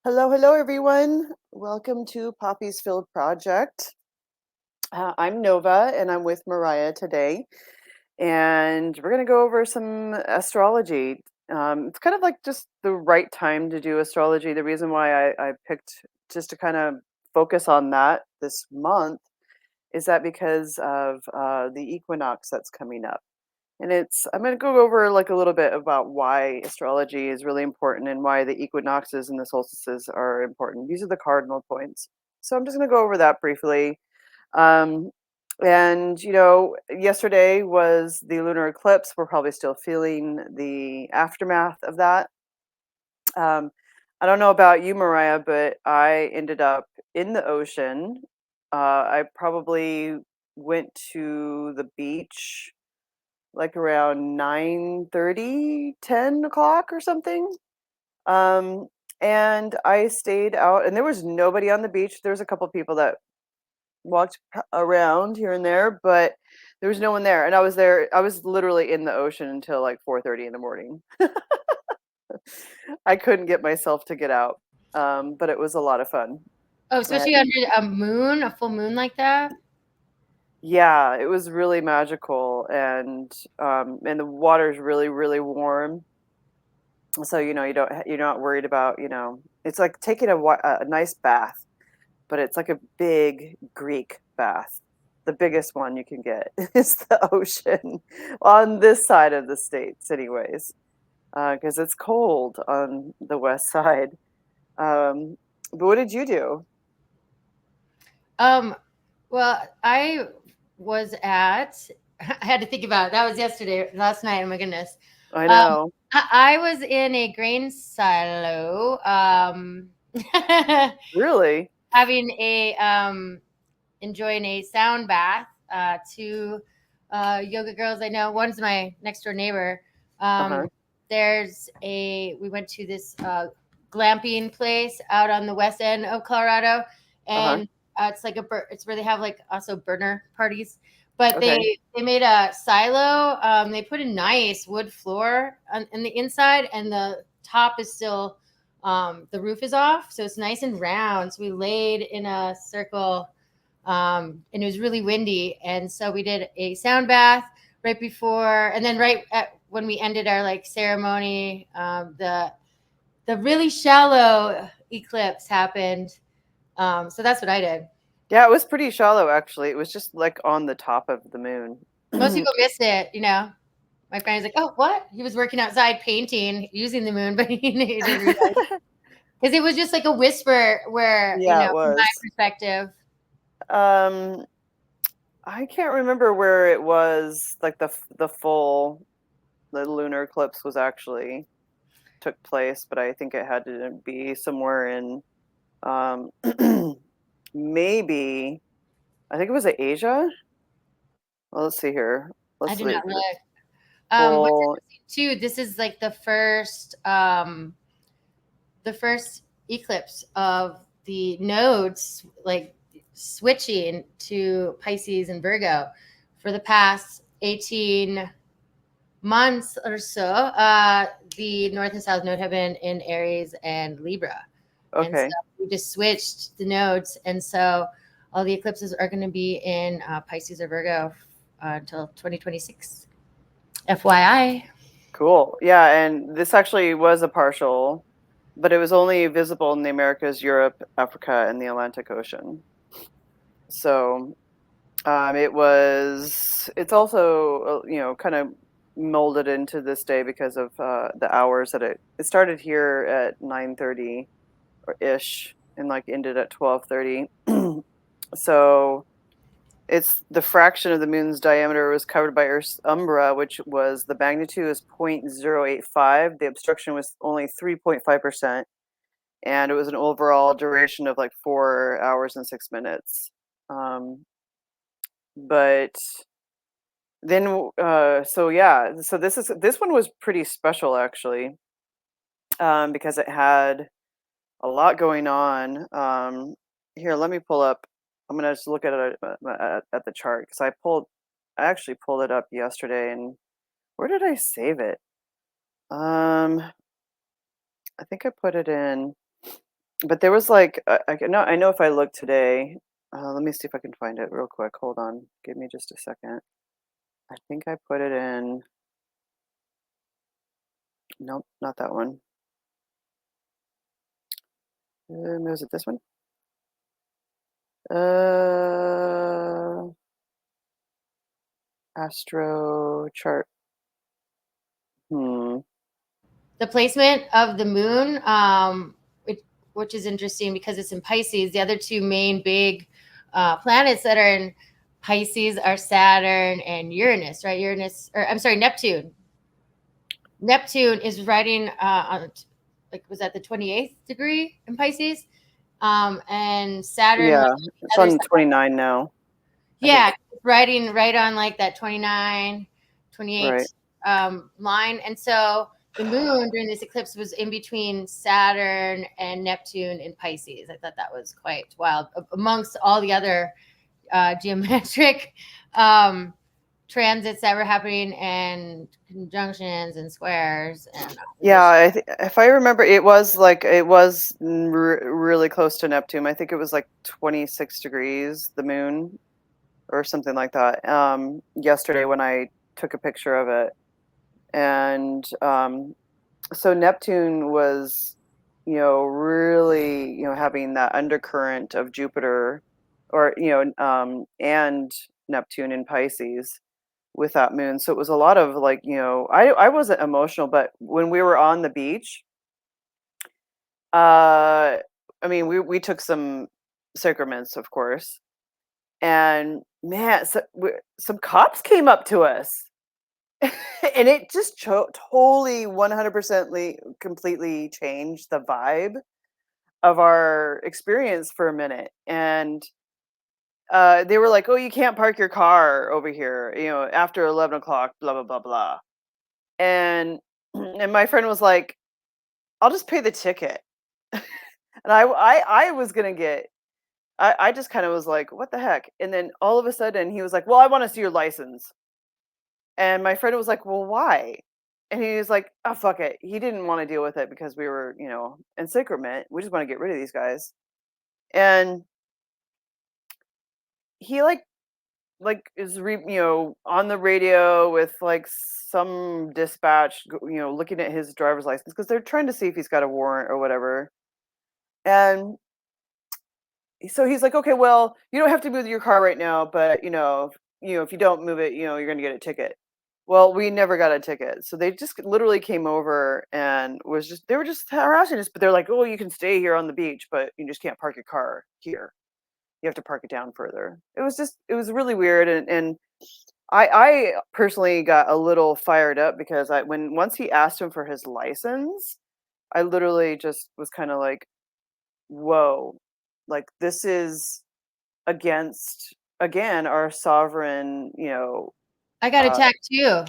Hello, everyone. Welcome to Poppy's Field Project. I'm Nova, and I'm with Mariah today, and we're going to go over some astrology. It's kind of like just the right time to do astrology. The reason why I picked just to kind of focus on that this month is that because of the equinox that's coming up. And I'm going to go over like a little bit about why astrology is really important and why the equinoxes and the solstices are important. These are the cardinal points. So I'm just going to go over that briefly. Um, yesterday was the lunar eclipse. We're probably still feeling the aftermath of that. Um, I don't know about you, Mariah, but I ended up in the ocean. I probably went to the beach like around 9:30, 10 o'clock or something. Um, and I stayed out, and there was nobody on the beach. There was a couple people that walked around here and there, but there was no one there. And I was there. I was literally in the ocean until like 4:30 in the morning. I couldn't get myself to get out, but it was a lot of fun. Oh, especially under a full moon like that? Yeah, it was really magical, and the water's really, really warm. So you're not worried about it's like taking a nice bath, but it's like a big Greek bath. The biggest one you can get is the ocean on this side of the states, anyways, because it's cold on the west side. But what did you do? Um, well, I was at I had to think about it. That was last night. Oh my goodness. I Um, know. I was in a grain silo, Really? having enjoying a sound bath. Two yoga girls I know. One's my next door neighbor. Uh-huh. Um, we went to this glamping place out on the west end of Colorado, Uh-huh. and it's where they have like also burner parties. But Okay. they made a silo. They put a nice wood floor in the inside, and the top is still the roof is off, so it's nice and round. So we laid in a circle, and it was really windy, and so we did a sound bath right before, and then when we ended our like ceremony, the really shallow eclipse happened. So that's what I did. Yeah, it was pretty shallow actually. It was just like on the top of the moon. Most people missed it. My friend was like, "Oh, what?" He was working outside painting using the moon, but he didn't realize because it was just like a whisper. Where Yeah, it from my was. perspective, Um, I can't remember where it was, like the lunar eclipse was actually took place, but I think it had to be somewhere in um maybe I think it was Asia. Well, let's see here. I Let's did not look. look. What's Full. interesting too, this is like the first eclipse of the nodes like switching to Pisces and Virgo for the past 18 months or so. The North and South node have been in Aries and Libra. And so Okay. we just switched the nodes. And so all the eclipses are going to be in Pisces or Virgo until 2026. FYI. Cool. Yeah, and this actually was a partial, but it was only visible in the Americas, Europe, Africa, and the Atlantic Ocean. So it's also, kind of molded into this day because of the hours that it started here at 9:30 or ish and like ended at 12:30. So it's the fraction of the moon's diameter was covered by Earth's umbra, which was the magnitude is 0.085. The obstruction was only 3.5%, and it was an overall duration of like 4 hours and 6 minutes. But then so yeah, so this one was pretty special actually, because it had a lot going on. Here, let me pull up. I'm gonna just look at it at the chart because I actually pulled it up yesterday, and where did I save it? I think I put it in. But there was like I know if I look today, let me see if I can find it real quick. Hold on, give me just a second. I think I put it in. Nope, not that one. Was it this one? Uh, Astro chart. Hmm. The placement of the moon, which is interesting because it's in Pisces. The other two main big planets that are in Pisces are Saturn and Uranus, right? Neptune. Neptune is riding on, like, was that the 28th degree in Pisces? And Saturn, like, Yeah, on it's the other on side. 29 now, I Yeah, think. riding right on like that 29, 28 Right. line. And so the moon during this eclipse was in between Saturn and Neptune in Pisces. I thought that was quite wild amongst all the other geometric transits that were happening, and conjunctions and squares and Yeah, opposition. if I remember, it was really close to Neptune. I think it was like 26 degrees, the moon, or something like that. Yesterday when I took a picture of it, and so Neptune was, really, having that undercurrent of Jupiter, or and Neptune in Pisces with that moon. So it was a lot of like, I wasn't emotional, but when we were on the beach, uh, I mean, we took some sacraments, of course, and man, some cops came up to us, and it just totally 100% completely changed the vibe of our experience for a minute. And they were like, "Oh, you can't park your car over here, after 11 o'clock, blah blah blah blah." And and my friend was like, "I'll just pay the ticket." And I was gonna get. I just kind of was like, "What the heck?" And then all of a sudden, he was like, "Well, I want to see your license." And my friend was like, "Well, why?" And he was like, "Oh, fuck it." He didn't want to deal with it because we were, in sacrament. We just want to get rid of these guys. And he is on the radio with like some dispatch, looking at his driver's license because they're trying to see if he's got a warrant or whatever. And so he's like, "Okay, well, you don't have to move your car right now, but if you don't move it, you're going to get a ticket." Well, we never got a ticket. So they just literally came over and they were just harassing us, but they're like, "Oh, you can stay here on the beach, but you just can't park your car here. You have to park it down further." It was really weird. And I personally got a little fired up because once he asked him for his license, I literally just was kind of like, whoa, like this is against, again, our sovereign, I got uh, attacked too.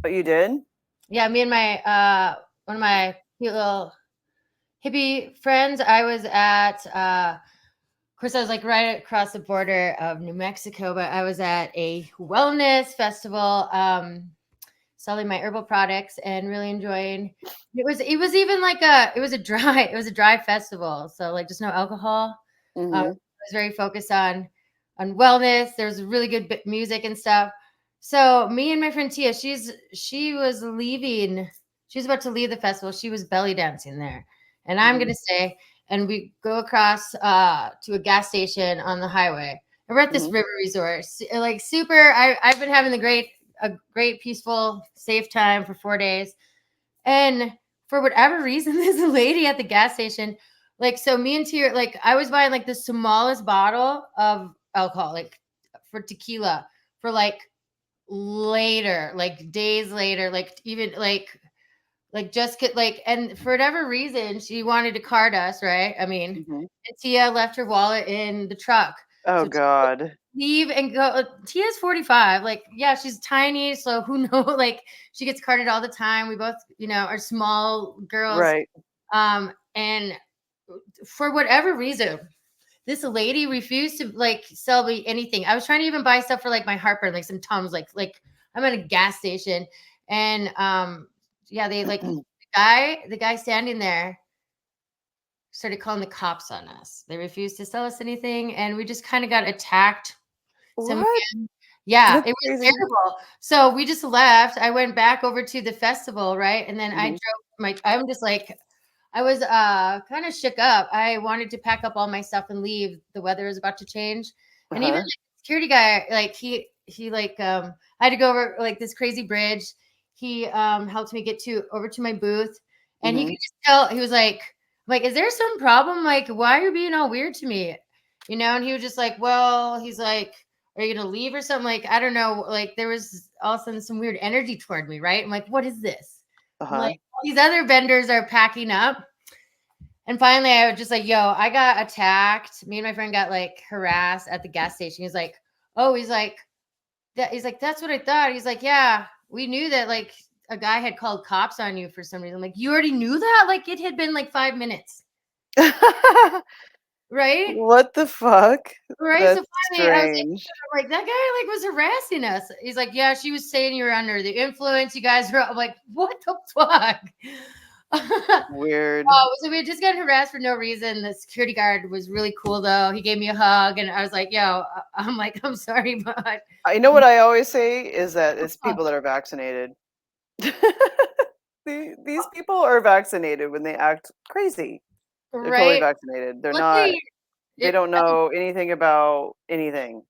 but you did? Yeah, me and my one of my cute little hippie friends. I was at of course I was like right across the border of New Mexico, but I was at a wellness festival, selling my herbal products and really enjoying. It was even like it was a dry festival, so like just no alcohol. It Mhm. was very focused on wellness. There's really good music and stuff. So me and my friend Tia, she was leaving. She was about to leave the festival. She was belly dancing there, and I'm Mhm. gonna stay. And we go across to a gas station on the highway. And we're at this Mhm. river resort, like super. I've been having a great, peaceful, safe time for 4 days. And for whatever reason, there's a lady at the gas station. Like, so me and Tia, like, I was buying like the smallest bottle of alcohol, like for tequila, for like later, like days later, like even like just get like, and for whatever reason, she wanted to card us, right? I mean, Mhm. and Tia left her wallet in the truck. Oh So god. leave and go. Tia's 45. Like, yeah, she's tiny. So who knows? Like, she gets carded all the time. We both, are small girls. Right. And for whatever reason, this lady refused to like sell me anything. I was trying to even buy stuff for like my heartburn, like some Tums, like I'm at a gas station. And yeah, they like the guy standing there started calling the cops on us. They refused to sell us anything, and we just kind of got attacked. Some What? Yeah, That's it was crazy. terrible. So we just left. I went back over to the festival, right? And then I Mhm. drove I'm just like I was kind of shook up. I wanted to pack up all my stuff and leave. The weather is about to change. And even Uh-huh. like the security guy, like he like I had to go over like this crazy bridge. He helped me get to over to my booth, and he could Mhm. just tell. He was like, is there some problem? Like, why are you being all weird to me? And he was just like, well, he's like, are you gonna leave or something? Like, I don't know. Like, there was all of a sudden some weird energy toward me, right? I'm like, what is this? I'm Uh-huh. like, all these other vendors are packing up. And finally, I was just like, yo, I got attacked. Me and my friend got like harassed at the gas station. He's like, oh, he's like, that's what I thought. He's like, yeah, we knew that like a guy had called cops on you for some reason. I'm like, you already knew that? Like, it had been like 5 minutes, right? What the fuck? Right. So That's finally, I was strange. like, that guy like was harassing us. He's like, yeah, she was saying you were under the influence. You guys were. I'm like, what the fuck? Weird. Oh, so we had just gotten harassed for no reason. The security guard was really cool though. He gave me a hug, and I was like, "Yo," I'm like, "I'm sorry, but I know what I always say is that it's people that are vaccinated. These people are vaccinated when they act crazy. They're totally right." vaccinated. They're not Luckily, they it don't know anything about anything.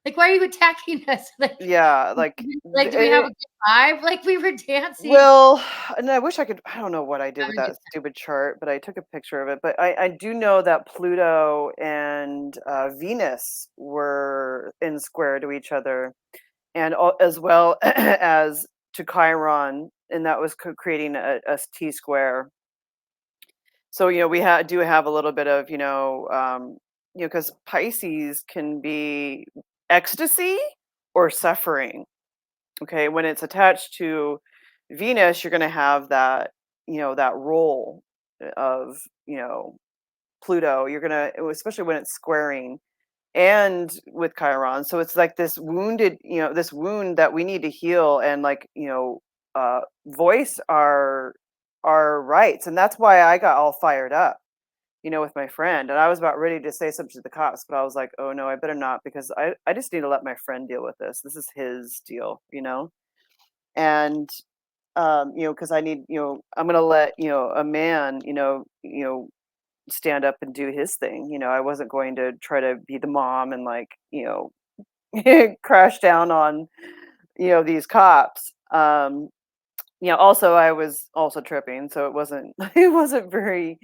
like, why are you attacking us? Yeah, Like, do we have a good vibe? Like, we were dancing. well, and I wish I don't know what I did with Having a good that stupid chart, but I took a picture of it. But I do know that Pluto and Venus were in square to each other, and as well as to Chiron, and that was creating a T square. So we do have a little bit of because Pisces can be ecstasy or suffering. Okay, when it's attached to Venus, you're going to have that that role of you know Pluto. You're gonna, especially when it's squaring and with Chiron. So it's like this this wound that we need to heal and voice our rights. And that's why I got all fired up, with my friend. And I was about ready to say something to the cops, but I was like, oh no, I better not, because I just need to let my friend deal with this. This is his deal. And because I need, I'm gonna let, a man, stand up and do his thing. I wasn't going to try to be the mom and crash down on, these cops. Also I was also tripping, so it wasn't it wasn't very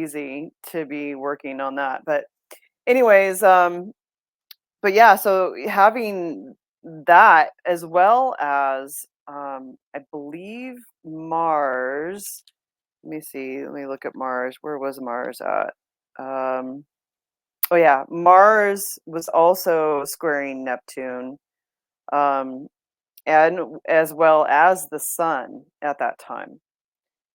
easy to be working on that. But anyways, but yeah, so having that as well as I believe Mars. Let me see. Let me look at Mars. Where was Mars at? Um, oh yeah, Mars was also squaring Neptune, um, and as well as the Sun at that time.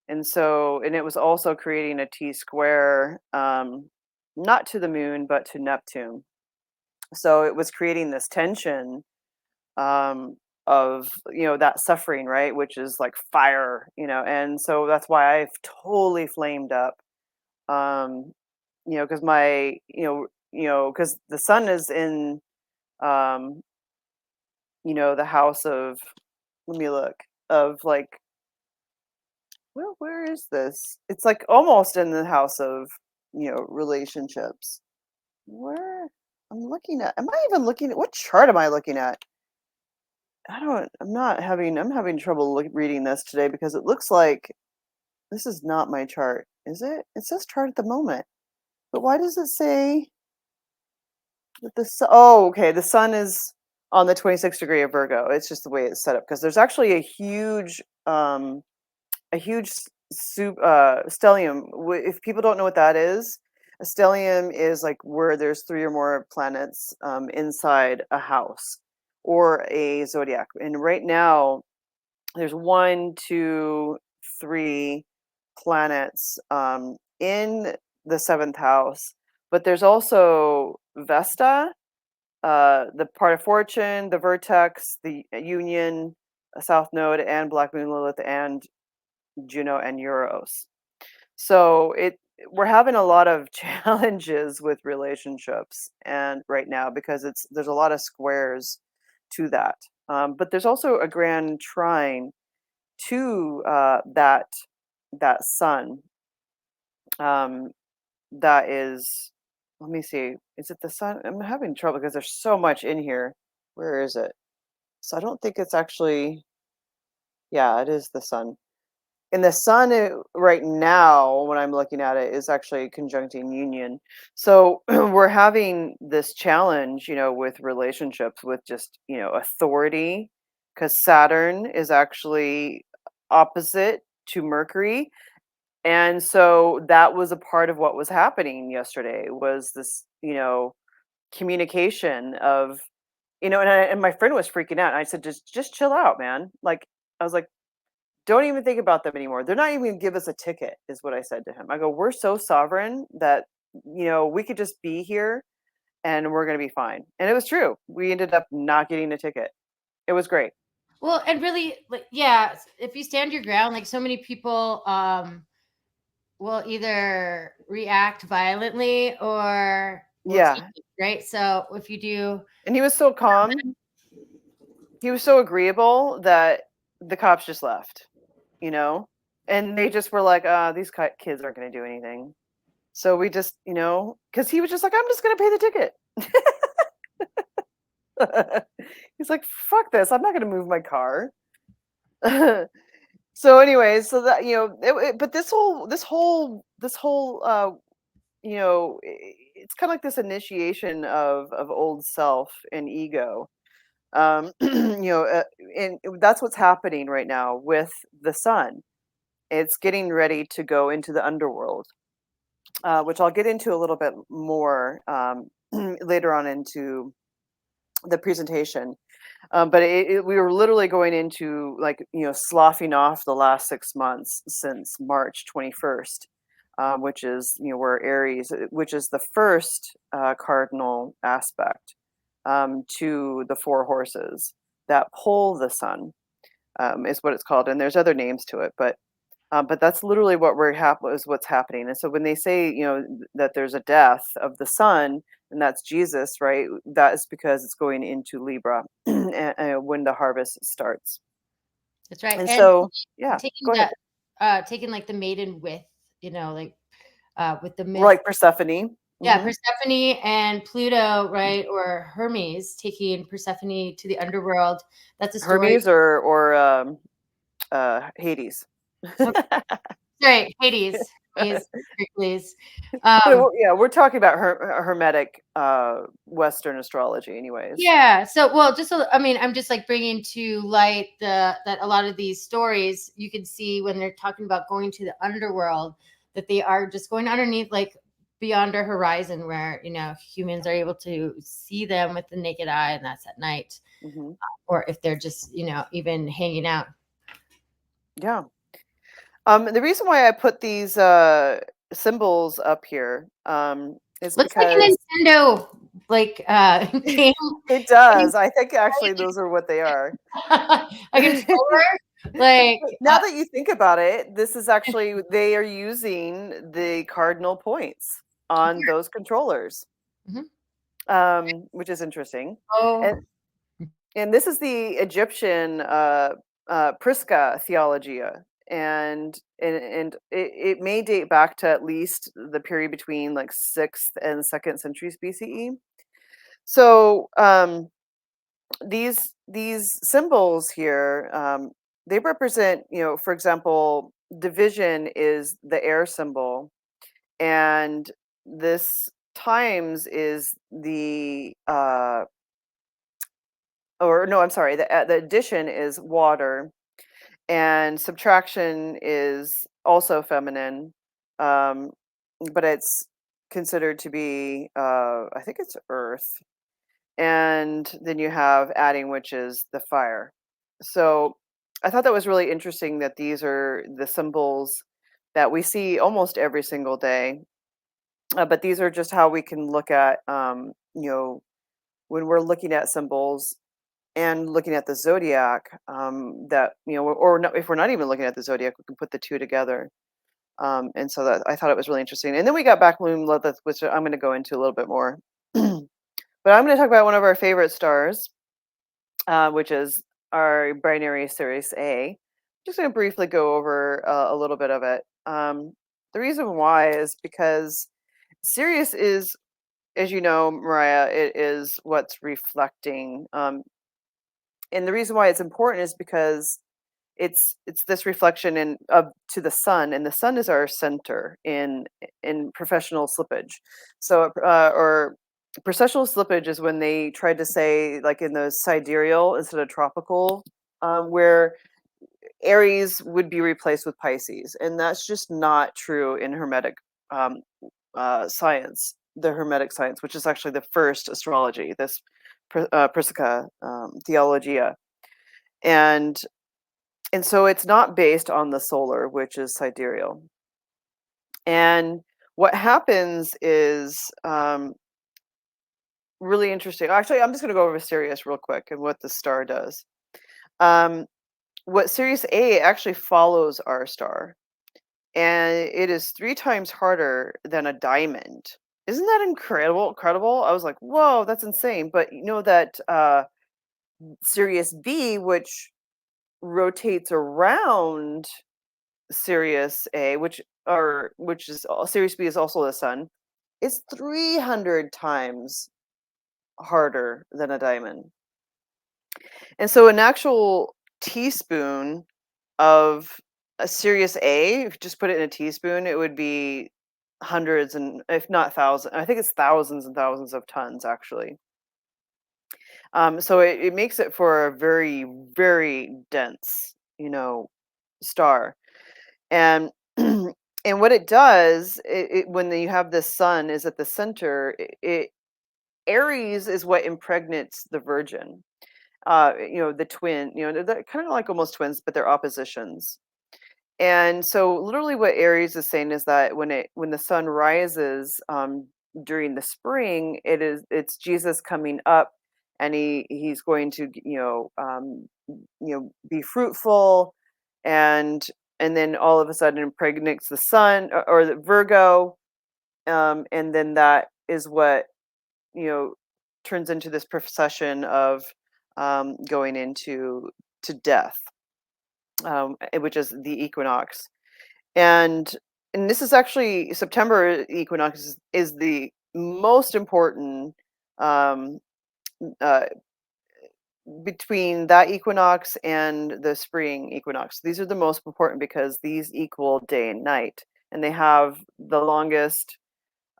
And it was also creating a T square, not to the Moon but to Neptune. So it was creating this tension, um, of that suffering, right, which is like fire, and so that's why I've totally flamed up. Um, because my because the sun is in um the house of, let me look, of like, well, where is this? It's like almost in the house of relationships. Where I'm looking at, am I even looking at, what chart am I looking at? I'm having trouble reading this today because it looks like this is not my chart. Is it? It says chart at the moment, but why does it say that oh, okay, the sun is on the 26th degree of Virgo. It's just the way it's set up, because there's actually a huge stellium. If people don't know what that is, a stellium is like where there's three or more planets inside a house or a zodiac. And right now, there's one, two, three planets in the seventh house, but there's also Vesta, the part of fortune, the vertex, the union, a south node, and black moon Lilith, and Juno and Euros. So we're having a lot of challenges with relationships and right now because there's a lot of squares to that. But there's also a grand trine to that sun. Um, that is, let me see, is it the sun? I'm having trouble because there's so much in here. Where is it? So I don't think it's actually, yeah, it is the sun. And the sun right now, when I'm looking at it, is actually conjuncting union. So we're having this challenge, with relationships, with just, authority, because Saturn is actually opposite to Mercury. And so that was a part of what was happening yesterday was this, communication of, and my friend was freaking out. And I said, just chill out, man. Like, I was like, don't even think about them anymore. They're not even gonna give us a ticket, is what I said to him. I go, we're so sovereign that, we could just be here and we're gonna be fine. And it was true. We ended up not getting a ticket. It was great. Well, and really, like, yeah, if you stand your ground, like so many people will either react violently or will take Yeah. it, right? So if you do, And he was so calm. He was so agreeable that the cops just left, you know? And they just were like, these kids aren't gonna do anything. So we just, because he was just like, I'm just gonna pay the ticket. He's like, fuck this. I'm not gonna move my car. So anyways, so that but this whole it's kind of like this initiation of old self and ego. And that's what's happening right now with the sun. It's getting ready to go into the underworld, which I'll get into a little bit more later on into the presentation. But we were literally going into, like, sloughing off the last 6 months since March 21st, which is, where Aries, which is the first cardinal aspect to the four horses that pull the sun, is what it's called. And there's other names to it, but that's literally what is what's happening. And so when they say, that there's a death of the sun, and that's Jesus, right? That is because it's going into Libra when the harvest starts. that's right. And And so, yeah, taking go ahead. that, taking like the maiden with, like with the myth. Like Persephone. Yeah, Hmm. Persephone and Pluto, right? Or Hermes taking Persephone to the underworld. That's a story. Hermes or Hades. Sorry, Hades. Hades, please. But Um, yeah, we're talking about hermetic Western astrology, anyways. yeah. So, well, just so, I mean, I'm just like bringing to light that a lot of these stories you can see when they're talking about going to the underworld, that they are just going underneath, like beyond our horizon, where humans are able to see them with the naked eye, and that's at night, Hmm. or if they're just even hanging out. Yeah. The reason why I put these symbols up here is Looks like a because Nintendo like game, it does. I think actually those are what they are. a controller. Like Now that you think about it, this is actually, they are using the cardinal points on those controllers, mhm. which is interesting. Oh, And this is the Egyptian Prisca Theology, and it may date back to at least the period between like 6th and 2nd centuries BCE. So these symbols here, they represent, for example, division is the air symbol, and this times is the or no, I'm sorry, the addition is water, and subtraction is also feminine, um, but it's considered to be, I think it's earth, and then you have adding, which is the fire. So I thought that was really interesting that these are the symbols that we see almost every single day, but these are just how we can look at, when we're looking at symbols and looking at the zodiac, that or no, if we're not even looking at the zodiac, we can put the two together. And so that I thought it was really interesting. And then we got back moon, which I'm going to go into a little bit more. But I'm going to talk about one of our favorite stars, which is our binary Sirius A. Just going to briefly go over a little bit of it. The reason why is because Sirius is, as you know, Mariah, it is what's reflecting. And the reason why it's important is because it's this reflection in of to the sun, and the sun is our center in professional slippage. So or processional slippage is when they tried to say, like, in the sidereal instead of tropical, where Aries would be replaced with Pisces, and that's just not true in Hermetic um, science, the Hermetic science, which is actually the first astrology, this Prisca Theologia, and so it's not based on the solar, which is sidereal. And what happens is really interesting. Actually, I'm just going to go over Sirius real quick and what the star does. What Sirius A actually follows our star, and it is 3 times harder than a diamond. Isn't that incredible? Incredible! I was like, whoa, that's insane. But you know that Sirius B, which rotates around Sirius A, which is Sirius B is also the sun, is 300 times harder than a diamond. And so an actual teaspoon of a Sirius A, if you just put it in a teaspoon, it would be hundreds and if not thousands. I think it's thousands and thousands of tons actually. So it makes it for a very, very dense, star. And and what it does, when you have the sun is at the center, Aries is what impregnates the Virgin. The twin. They're kind of like almost twins, but they're oppositions. And so, literally, what Aries is saying is that when the sun rises during the spring, it's Jesus coming up, and he's going to be fruitful, and then all of a sudden impregnates the sun, or the Virgo, and then that is what you know turns into this procession of going into to death, which is the equinox. And this is actually September equinox is the most important, um, uh, between that equinox and the spring equinox. These are the most important because these equal day and night, and they have the longest.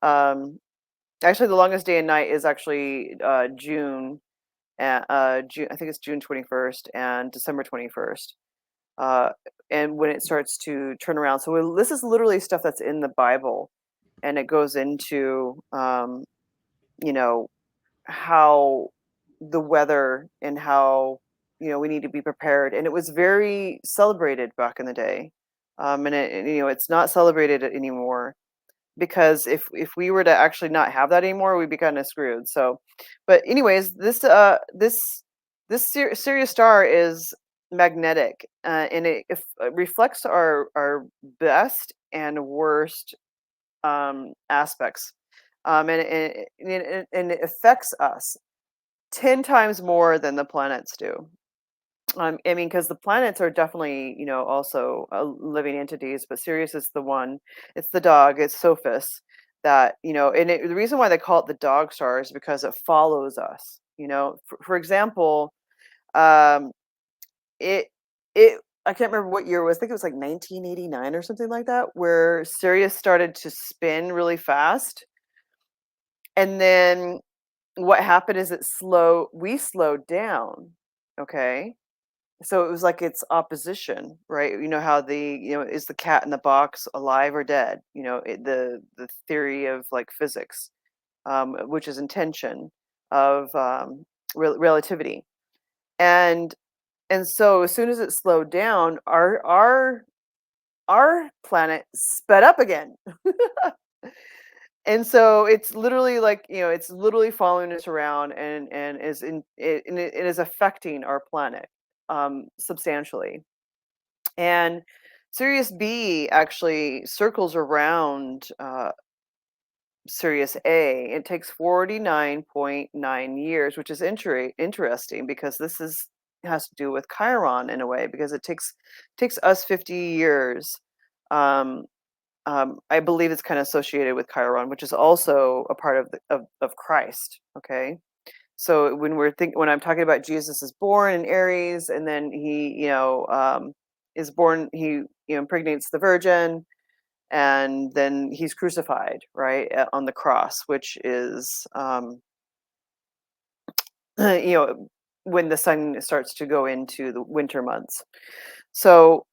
Actually, the longest day and night is actually June. June, I think it's June 21st and December 21st. uh, and when it starts to turn around. So this is literally stuff that's in the Bible, and it goes into you know how the weather and how we need to be prepared. And it was very celebrated back in the day, it's not celebrated anymore because if we were to actually not have that anymore, we'd be kind of screwed. So, but anyways, this Sirius star is magnetic, and it reflects our best and worst aspects, and it affects us 10 times more than the planets do. I mean, because the planets are definitely, also living entities, but Sirius is the one. It's the dog. It's Sophis that the reason why they call it the dog star is because it follows us. For example, um, it it I can't remember what year it was. I think it was like 1989 or something like that, where Sirius started to spin really fast, and then what happened is we slowed down. Okay, so it was like its opposition, right? You know how is the cat in the box alive or dead? The theory of like physics, which is intention of relativity, and so as soon as it slowed down, our planet sped up again. And so it's literally like, it's literally following us around, and it is affecting our planet substantially. And Sirius B actually circles around Sirius A. It takes 49.9 years, which is interesting because this is has to do with Chiron in a way because it takes us 50 years. Um, I believe it's kind of associated with Chiron, which is also a part of of Christ. Okay, so when I'm talking about Jesus is born in Aries, and then he is born, he impregnates the Virgin, and then he's crucified, right, on the cross, which is you know when the sun starts to go into the winter months. So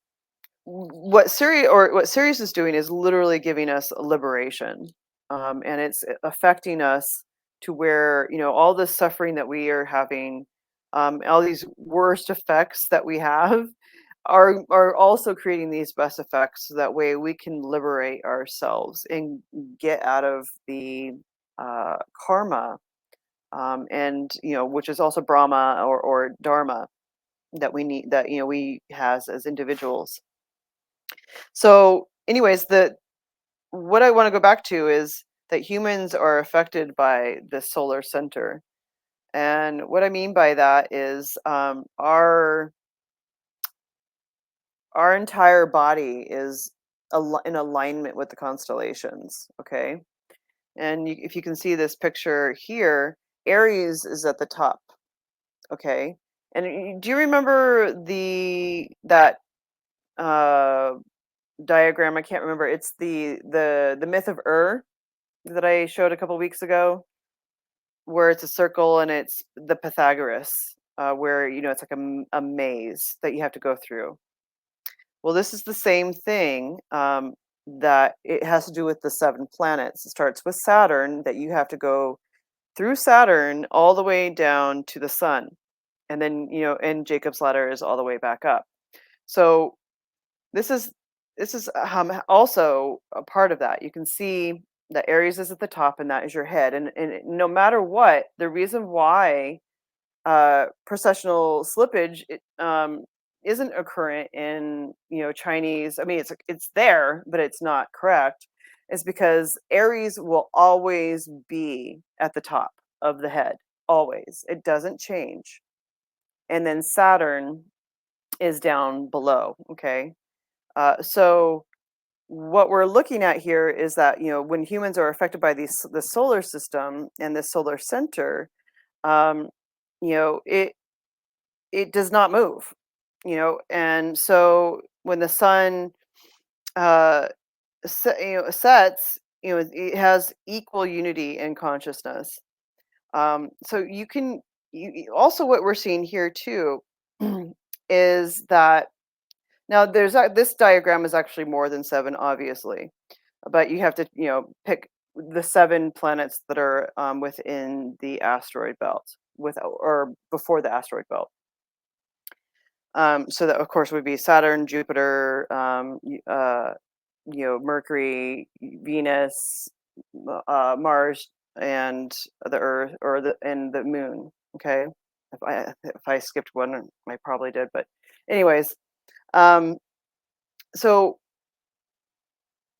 what Sirius is doing is literally giving us a liberation, and it's affecting us to where all the suffering that we are having, all these worst effects that we have, are also creating these best effects. So that way we can liberate ourselves and get out of the karma, and which is also Brahma or Dharma that we need, that we has as individuals. So, anyways, the what I want to go back to is that humans are affected by the solar center. And what I mean by that is our entire body is in alignment with the constellations. Okay. And if you can see this picture here, Aries is at the top. Okay. And do you remember that uh, diagram? I can't remember. It's the myth of that I showed a couple weeks ago, where it's a circle and it's the Pythagoras, where it's like a maze that you have to go through. Well, this is the same thing. That it has to do with the 7 planets. It starts with Saturn, that you have to go through Saturn all the way down to the sun, and then and Jacob's ladder is all the way back up. So this is also a part of that. You can see that Aries is at the top, and that is your head. And no matter what, the reason why processional slippage isn't occurrent in Chinese. I mean, it's there, but it's not correct. Is because Aries will always be at the top of the head. Always, it doesn't change. And then Saturn is down below. Okay, so what we're looking at here is that when humans are affected by the solar system and the solar center, um, it does not move. And so when the sun uh, sets, it has equal unity in consciousness. So also, what we're seeing here too is that now this diagram is actually more than 7, obviously, but you have to pick the 7 planets that are within the asteroid belt, with or before the asteroid belt. So that of course would be Saturn, Jupiter, Mercury, Venus, Mars, and the Earth, and the Moon. Okay, if I skipped one, I probably did, but anyways, so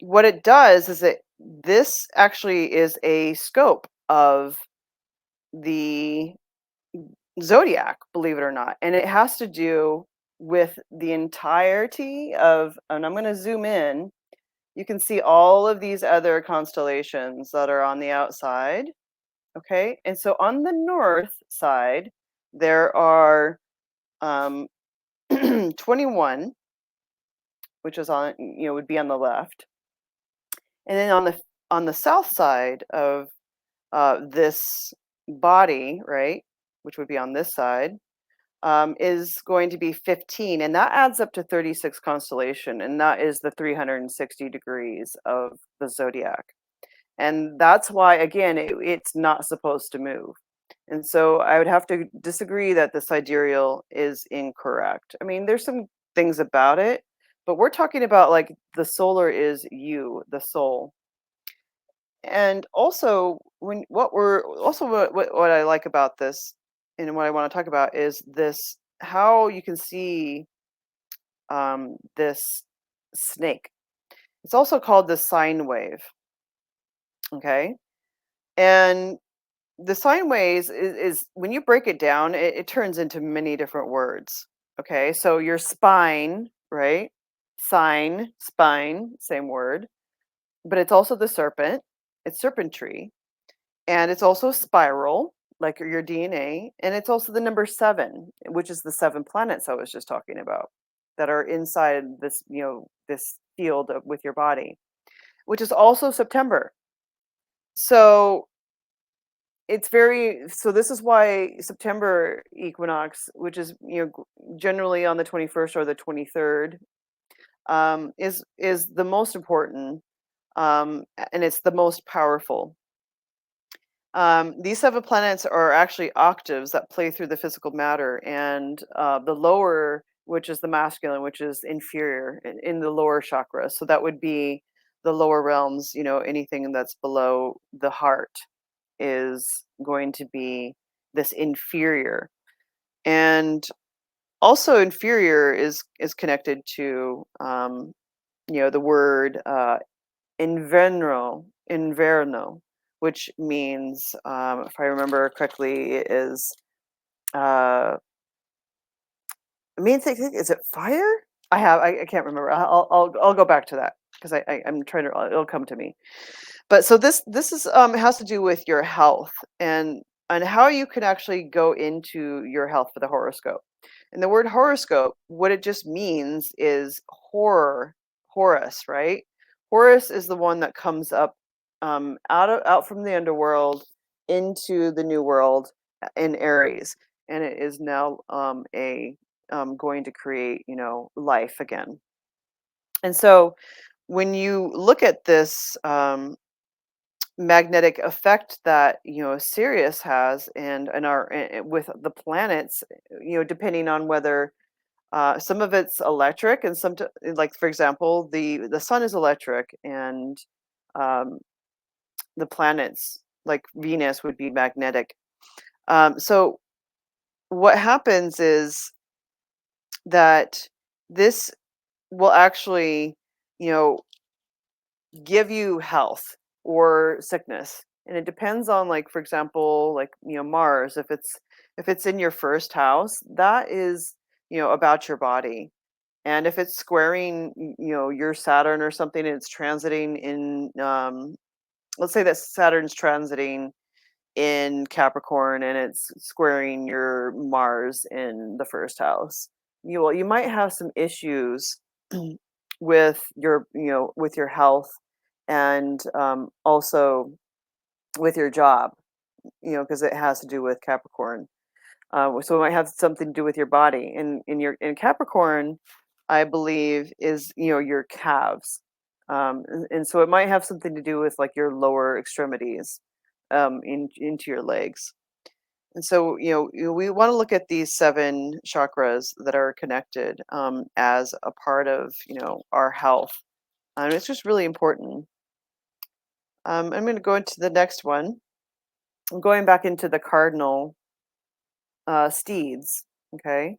what it does is that this actually is a scope of the zodiac, believe it or not, and it has to do with the entirety of. And I'm going to zoom in. You can see all of these other constellations that are on the outside. Okay, and so on the north side there are um, 21, which is on would be on the left, and then on the south side of this body, right, which would be on this side, is going to be 15, and that adds up to 36 constellation, and that is the 360 degrees of the zodiac. And that's why, again, it's not supposed to move. And so I would have to disagree that the sidereal is incorrect. I mean, there's some things about it, but we're talking about like the solar is you, the soul. And also, what I like about this, and what I want to talk about, is this: how you can see this. snake. It's also called the sine wave. Okay. And the sine waves is when you break it down, it turns into many different words. Okay. So your spine, right? Sine, spine, same word. But it's also the serpent, it's serpentry, and it's also spiral, like your DNA, and it's also the number 7, which is the 7 planets I was just talking about that are inside this, this field with your body, which is also September. So this is why September equinox, which is generally on the 21st or the 23rd, is the most important, and it's the most powerful. These 7 planets are actually octaves that play through the physical matter, and the lower, which is the masculine, which is inferior in the lower chakra. So that would be the lower realms. Anything that's below the heart is going to be this inferior, and also inferior is connected to the word inverno, which means, if I remember correctly, it is, uh, it means, is it fire? I can't remember. I'll go back to that because I'm trying to, it'll come to me. But so this is has to do with your health and how you can actually go into your health for the horoscope. And the word horoscope, what it just means is Horus, right? Horus is the one that comes up out from the underworld into the new world in Aries, and it is now a going to create life again. And so when you look at this magnetic effect that Sirius has and our with the planets, depending on whether some of it's electric and like for example the sun is electric, and um, the planets like Venus would be magnetic. So what happens is that this will actually you know give you health or sickness, and it depends on, like for example, like Mars, if it's in your first house, that is about your body. And if it's squaring your Saturn or something, and it's transiting in let's say that Saturn's transiting in Capricorn and it's squaring your Mars in the first house, you might have some issues with your with your health, and also with your job, because it has to do with Capricorn. So it might have something to do with your body. And in Capricorn, I believe, is your calves, and so it might have something to do with like your lower extremities, into your legs. And so we want to look at these 7 chakras that are connected, as a part of our health. It's just really important. I'm going to go into the next one. I'm going back into the cardinal steeds. Okay.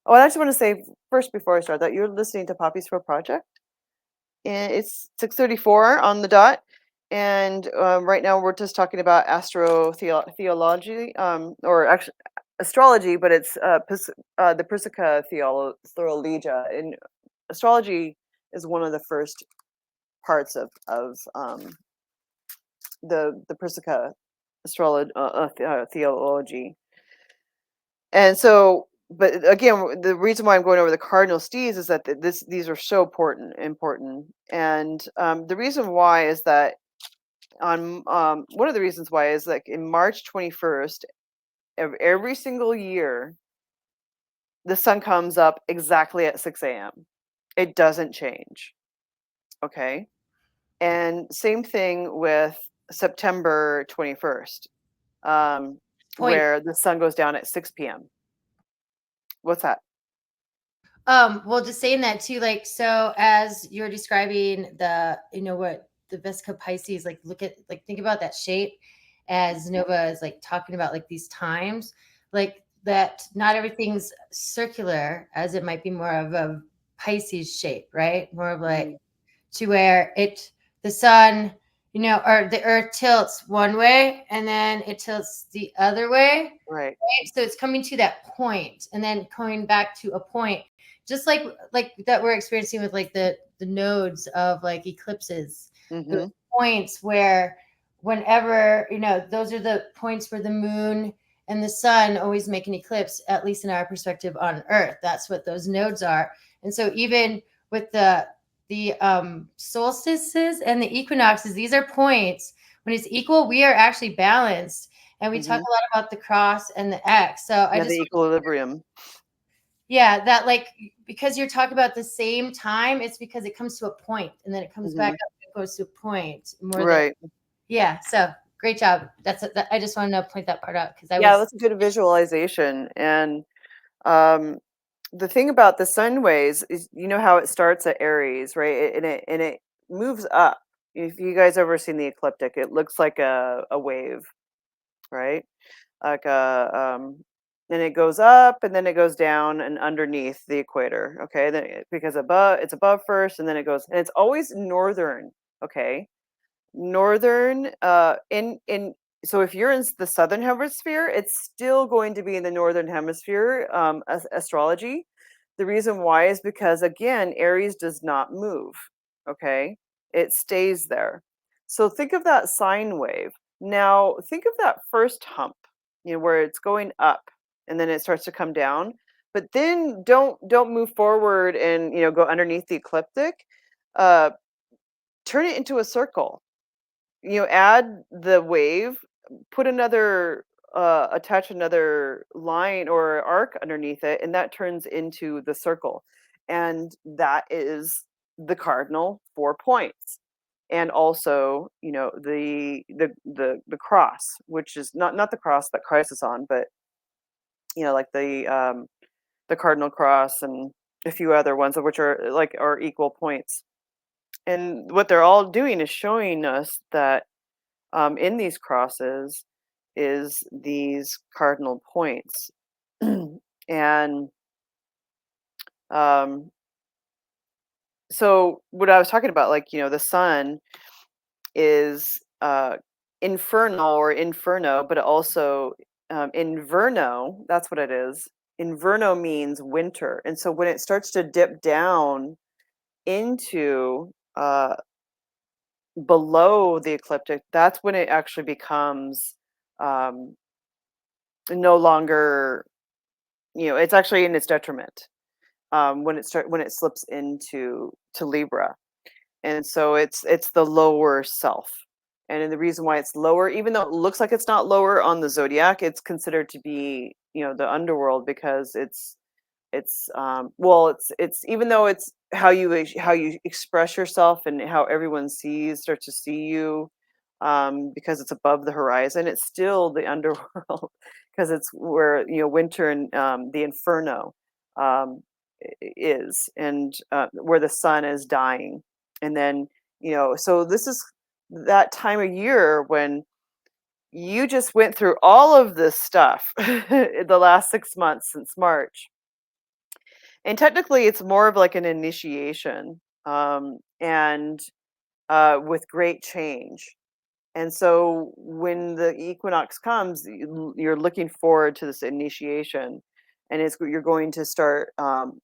Oh, and I just want to say first before I start that you're listening to Poppy's for Project, and it's 6:34 on the dot. And right now we're just talking about theology, or actually astrology, but it's the Prisca Theology. And astrology is one of the first parts of the Prisca theology. And so, but again, the reason why I'm going over the cardinal steeds is that these are so important. And the reason why is that on one of the reasons why is like in March 21st of every single year, the sun comes up exactly at 6 a.m. It doesn't change. Okay. And same thing with September 21st, Point. where the sun goes down at 6 p.m. What's that? Well, just saying that too, like, so as you're describing what the Vesica Pisces, like, look at, like, think about that shape as Nova is like talking about, like, these times, like that not everything's circular, as it might be more of a Pisces shape, right? More of like Mhm. to where the sun, or the earth tilts one way and then it tilts the other way. Right. Right? So it's coming to that point and then coming back to a point, just like that we're experiencing with like the nodes of like eclipses, those Mhm. points where whenever, those are the points where the moon and the sun always make an eclipse, at least in our perspective on Earth. That's what those nodes are. And so even with the solstices and the equinoxes, these are points when it's equal, we are actually balanced. And we talk Mhm. a lot about the cross and the X. So I Yeah, the just, equilibrium. yeah, that like, because you're talking about the same time, it's because it comes to a point and then it comes back Mhm. up and it goes to a point more than, Right. yeah. So great job. I just wanted to point that part out because I Yeah, was, that's a good visualization. And um, the thing about the sun waves is, you know how it starts at Aries, right? And it moves up. If you guys ever seen the ecliptic, it looks like a wave, right? Like and it goes up and then it goes down and underneath the equator. Okay, because above it's above first, and then it goes, and it's always northern. Okay, northern in so if you're in the southern hemisphere, it's still going to be in the northern hemisphere, astrology. The reason why is because, again, Aries does not move. Okay, it stays there. So think of that sine wave. Now think of that first hump, where it's going up and then it starts to come down, but then don't move forward and go underneath the ecliptic. uh Turn it into a circle. Add the wave, put another attach another line or arc underneath it, and that turns into the circle. And that is the cardinal 4 points. And also, the cross, which is not the cross that Christ is on, but like the cardinal cross and a few other ones, of which are equal points. And what they're all doing is showing us that, in these crosses, is these cardinal points. And um, so what I was talking about, like, the sun is infernal or inferno, but also inverno, that's what it is. Inverno means winter. And so when it starts to dip down into below the ecliptic, that's when it actually becomes um, no longer, it's actually in its detriment, when it slips to Libra. And so it's the lower self. And the reason why it's lower, even though it looks like it's not lower on the zodiac, it's considered to be, the underworld, because it's even though it's how you express yourself and how everyone starts to see you, because it's above the horizon, it's still the underworld, because it's where, winter and the inferno um, is, and where the sun is dying. And then, so this is that time of year when you just went through all of this stuff the last 6 months since March. And technically, it's more of like an initiation, and with great change. And so when the equinox comes, you're looking forward to this initiation, and you're going to start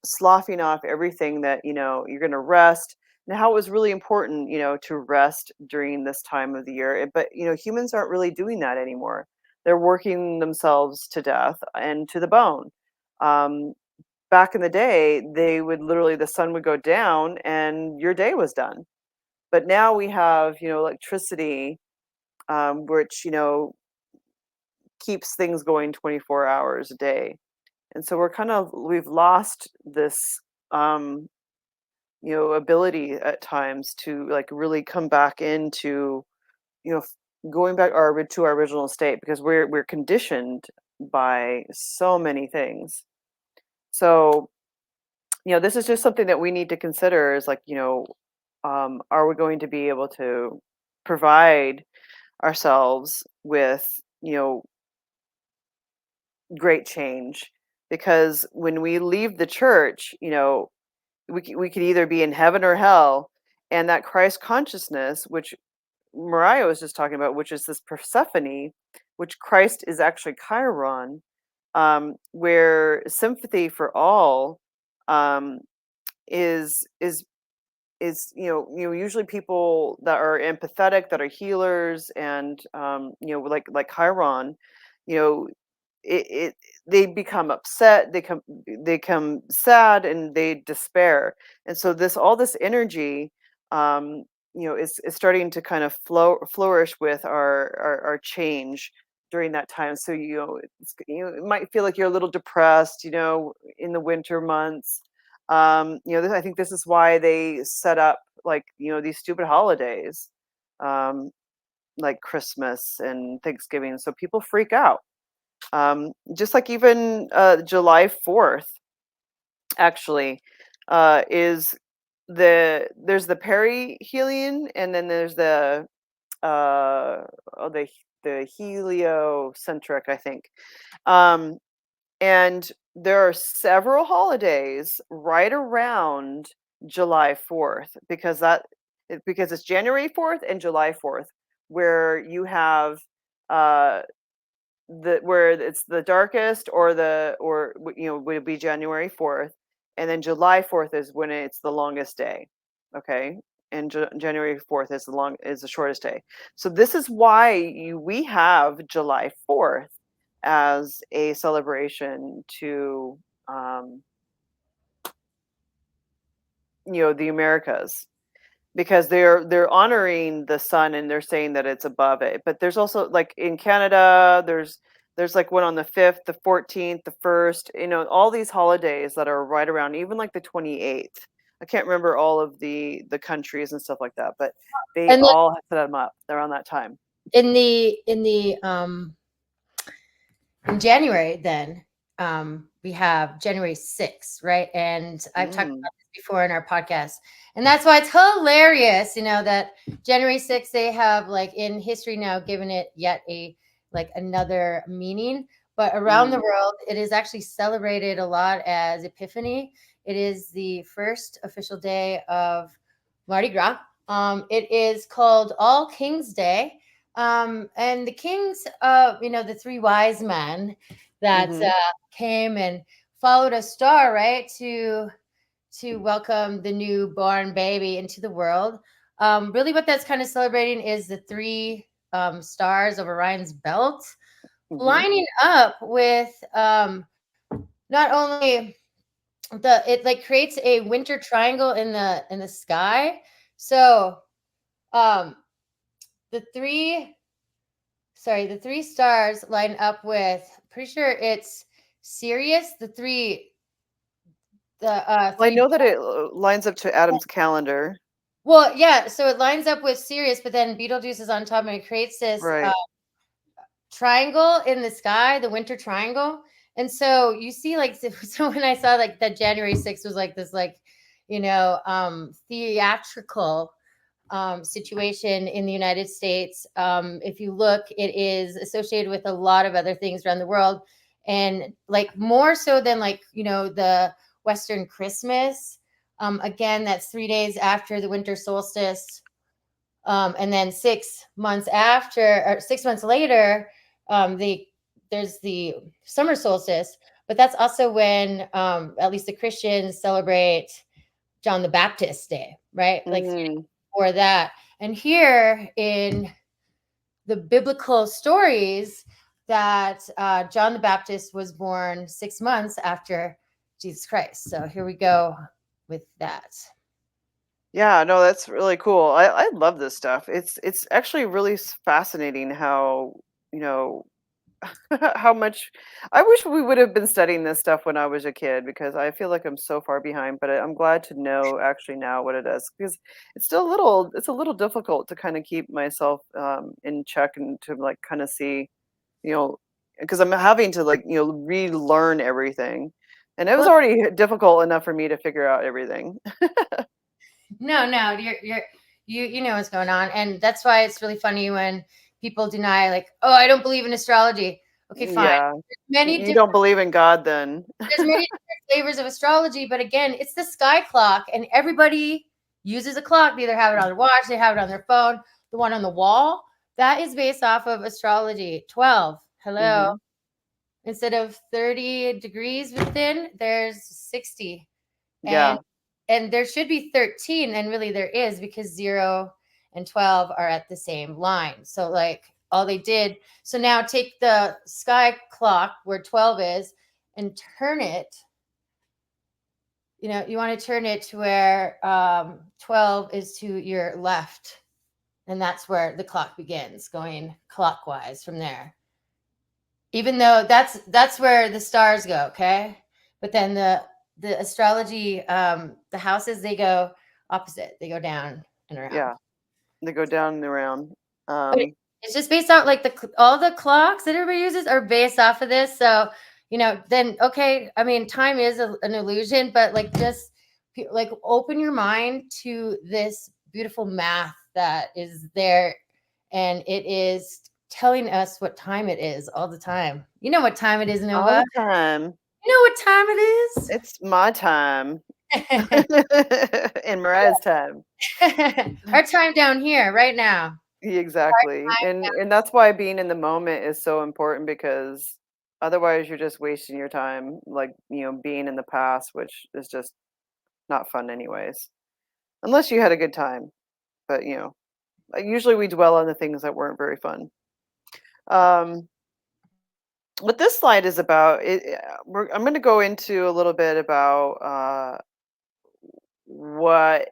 sloughing off everything that, you're going to rest. And how it was really important, to rest during this time of the year. But humans aren't really doing that anymore. They're working themselves to death and to the bone. Um, Back in the day, the sun would go down and your day was done. But now we have, electricity, which, keeps things going 24 hours a day. And so we've lost this, um, ability at times to, like, really come back into, going back to our original state, because we're conditioned by so many things. So, this is just something that we need to consider, is like, are we going to be able to provide ourselves with, great change? Because when we leave the church, we could either be in heaven or hell, and that Christ consciousness, which Mariah was just talking about, which is this Persephone, which Christ is actually Chiron, where sympathy for all um, is usually people that are empathetic, that are healers, and like Chiron, you know it they become upset, they come sad, and they despair. And so this energy is starting to kind of flourish with our change during that time. So it might feel like you're a little depressed in the winter months. I think this is why they set up, like, these stupid holidays, um like Christmas and Thanksgiving, so people freak out. Just like even July 4th, actually, is there's the perihelion, and then there's uh, the heliocentric, I think. Um, and there are several holidays right around July 4th, because it's January 4th and July 4th, where you have uh where it's the darkest, would be January 4th, and then July 4th is when it's the longest day. Okay. And January 4th is the shortest day. So this is why we have July 4th as a celebration to um the Americas, because they're honoring the sun, and they're saying that it's above it. But there's also, like, in Canada, there's like one on the 5th, the 14th, the 1st, all these holidays that are right around, even like the 28th. I can't remember all of the countries and stuff like that, but they And then all set them up around that time. in January, then we have January 6th, right? And I've talked Mm, about this before in our podcast. And that's why it's hilarious, that January 6th, they have, like, in history now, given it yet another meaning. But around the mm, world, it is actually celebrated a lot as Epiphany. It is the first official day of Mardi Gras. It is called All Kings Day. And the kings, the three wise men that mm-hmm, came and followed a star, right, to welcome the newborn baby into the world. Really, what that's kind of celebrating is the three stars of Orion's belt mm-hmm. lining up with not only it, like, creates a winter triangle in the sky. So um, the three the three stars line up with, pretty sure it's Sirius, the Well, I three. know that it lines up to Adam's calendar. Well, yeah, so it lines up with Sirius, but then Betelgeuse is on top, and it creates this Right. triangle in the sky, the winter triangle. And so you see, like, so when I saw, like, that January 6th was like this, like, theatrical situation in the United States. If you look, it is associated with a lot of other things around the world, and, like, more so than, like, the Western Christmas. Again, that's 3 days after the winter solstice, and then 6 months after, or 6 months later, there's the summer solstice. But that's also when, at least the Christians celebrate John the Baptist Day, right? Like, Mm. for that. And here in the biblical stories, that John the Baptist was born 6 months after Jesus Christ. So here we go with that. Yeah, no, that's really cool. I love this stuff. It's actually really fascinating how, you know, how much I wish we would have been studying this stuff when I was a kid, because I feel like I'm so far behind, but I'm glad to know actually now what it is, because it's a little difficult to kind of keep myself in check, and to, like, kind of see, you know, because I'm having to, like, relearn everything. And it was Well, already difficult enough for me to figure out everything. no, you know what's going on, and that's why it's really funny when people deny, like, oh, I don't believe in astrology. Okay, fine. Yeah. Many You different don't believe in God then. There's many different flavors of astrology, but again, it's the sky clock, and everybody uses a clock. They either have it on their watch, they have it on their phone. The one on the wall, that is based off of astrology. 12. Hello. Hmm. Instead of 30 degrees within, there's 60. And Yeah. there should be 13, and really there is, because 0 and 12 are at the same line. So like all they did, so now take the sky clock where 12 is and turn it, you want to turn it to where 12 is to your left, and that's where the clock begins, going clockwise from there, even though that's where the stars go. Okay, but then the astrology, the houses, they go opposite, they go down and around. Yeah. They go down and around. But Um, it's just based out, like all the clocks that everybody uses are based off of this. So then okay, I mean, time is an illusion, but like just like open your mind to this beautiful math that is there, and it is telling us what time it is all the time. You know what time it is, all Nova? the time. You know what time it It's my time. is? In Mariah's time. Our time down here right now. Exactly. And that's why being in the moment is so important, because otherwise you're just wasting your time, like, being in the past, which is just not fun anyways. Unless you had a good time. But, usually we dwell on the things that weren't very fun. Um, what this slide is about, I'm going to go into a little bit about what,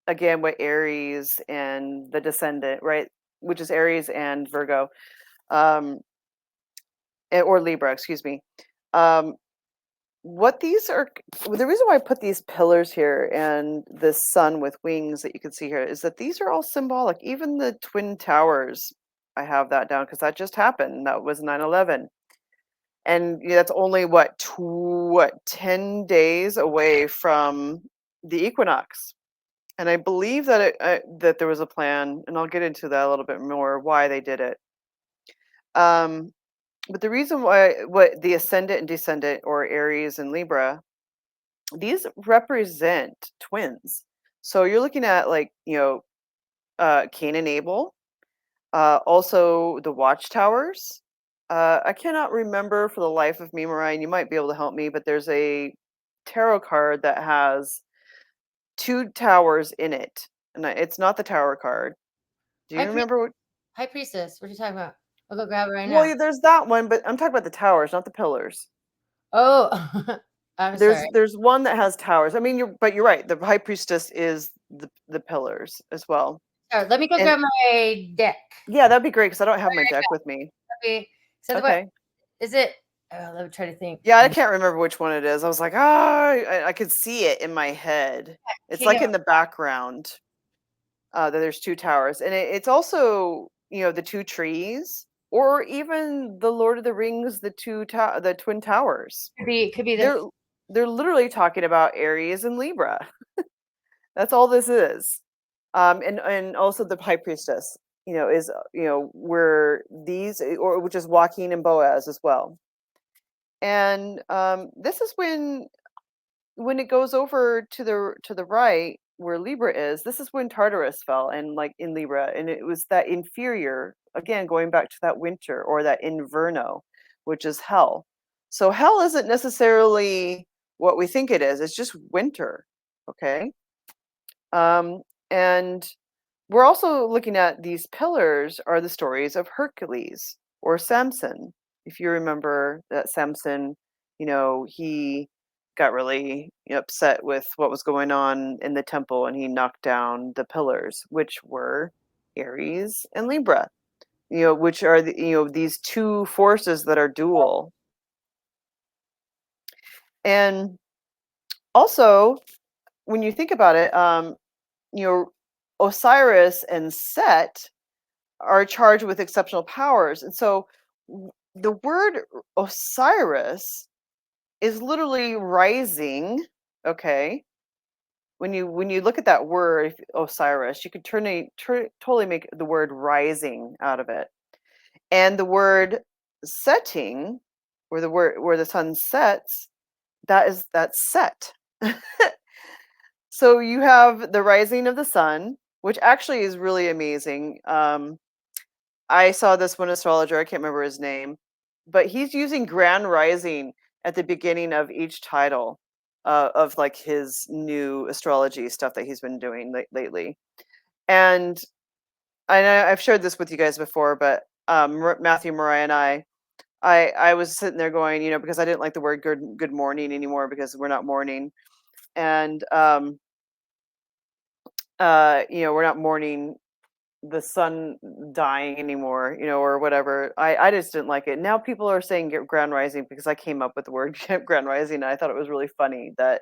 again, what Aries and the descendant, right? Which is Aries and Virgo, um, or Libra, excuse me. Um, what these are, the reason why I put these pillars here and this sun with wings that you can see here is that these are all symbolic. Even the Twin Towers, I have that down because that just happened. That was 9/11. And that's only what 10 days away from the equinox. And I believe that that there was a plan, and I'll get into that a little bit more why they did it. Um, but the reason why, what the ascendant and descendant, or Aries and Libra, these represent twins. So you're looking at, like, Cain and Abel, also the watchtowers. I cannot remember for the life of me, Mariah. You might be able to help me, but there's a tarot card that has two towers in it, and it's not the tower card. Do you High priest, remember what? high priestess. What are you talking about? I'll go grab it right Well, now. yeah, there's that one, but I'm talking about the towers, not the pillars. Oh, I'm There's sorry. there's one that has towers. I mean, you're right. The high priestess is the pillars as well. All right, let me go And grab my deck. yeah, that'd be great because I don't have my deck with me. Okay. So what Okay. is it? Oh, let me try to think. Yeah, I can't remember which one it is. I was like, I could see it in my head. It's King like of in the background, that there's two towers, and it's also, the two trees, or even the Lord of the Rings, the twin towers. could be the They're they're literally talking about Aries and Libra. That's all this is. And also the high priestess, is, where these, or which is Joaquin and Boaz as well. And this is when it goes over to the right where Libra is. This is when Tartarus fell, and like in Libra, and it was that inferior, again going back to that winter, or that inverno, which is hell. So hell isn't necessarily what we think it is. It's just winter. Okay. Um, and we're also looking at these pillars are the stories of Hercules or Samson. If you remember that Samson, he got really upset with what was going on in the temple, and he knocked down the pillars, which were Aries and Libra, which are these two forces that are dual. And also, when you think about it, you know, Osiris and Set are charged with exceptional powers. And so the word Osiris is literally rising, okay? When you look at that word Osiris, you could totally make the word rising out of it. And the word setting, where the sun sets, that's set. So you have the rising of the sun, which actually is really amazing. I saw this one astrologer, I can't remember his name, but he's using grand rising at the beginning of each title of like his new astrology stuff that he's been doing lately. And I've shared this with you guys before, but Matthew, Mariah, and I was sitting there going, because I didn't like the word good morning anymore because we're not mourning, and we're not mourning the sun dying anymore, or whatever. I just didn't like it. Now people are saying grand rising because I came up with the word grand rising, and I thought it was really funny that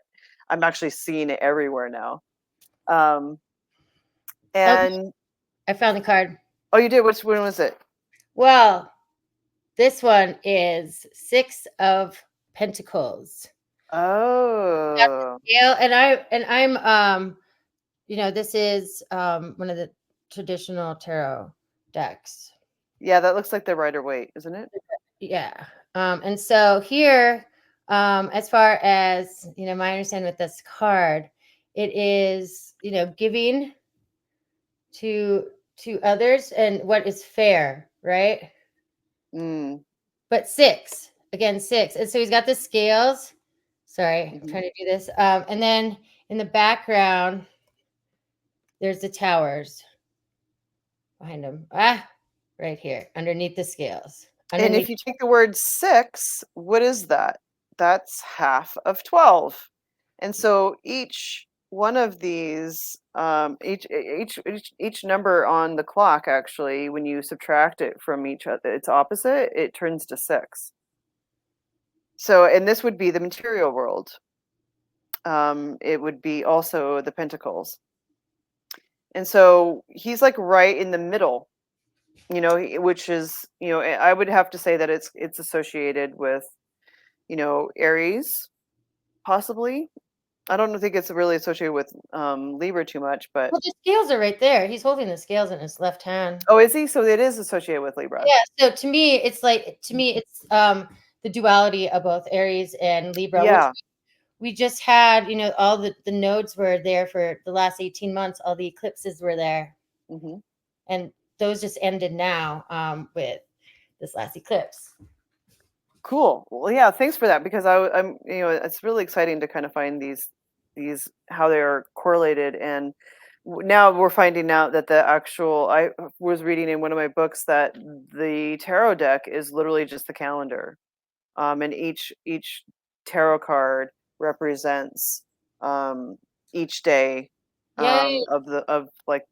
I'm actually seeing it everywhere now. Um, Oh, and I found the card. oh, you did? Which one was it? Well, this one is 6 of Pentacles. Oh, Yeah, I'm this is one of the traditional tarot decks. yeah, that looks like the Rider-Waite, isn't it? Yeah. And so here, as far as my understanding with this card, it is, giving to others and what is fair, right? Mm, But six, again, six. And so he's got the scales. Sorry, I'm mhm. trying to do this. And then in the background, there's the towers behind him. Right here, underneath the scales. And Underneath. if you take the word 6, what is that? That's half of 12. And so each one of these, each number on the clock, actually, when you subtract it from each other, its opposite, it turns to 6. So, and this would be the material world. It would be also the pentacles. And so he's like right in the middle, which is, I would have to say that it's associated with, Aries, possibly. I don't think it's really associated with Libra too much, but Well, the scales are right there. He's holding the scales in his left hand. oh, is he? So it is associated with Libra. Yeah. So to me, it's the duality of both Aries and Libra, which Yeah. we just had, all the nodes were there for the last 18 months. All the eclipses were there. Hmm. And those just ended now with this last eclipse. Cool. Well, yeah. Thanks for that, because I'm, it's really exciting to kind of find these how they are correlated, and now we're finding out that the actual. I was reading in one of my books that the tarot deck is literally just the calendar, and each tarot card represents each day Yeah. of like,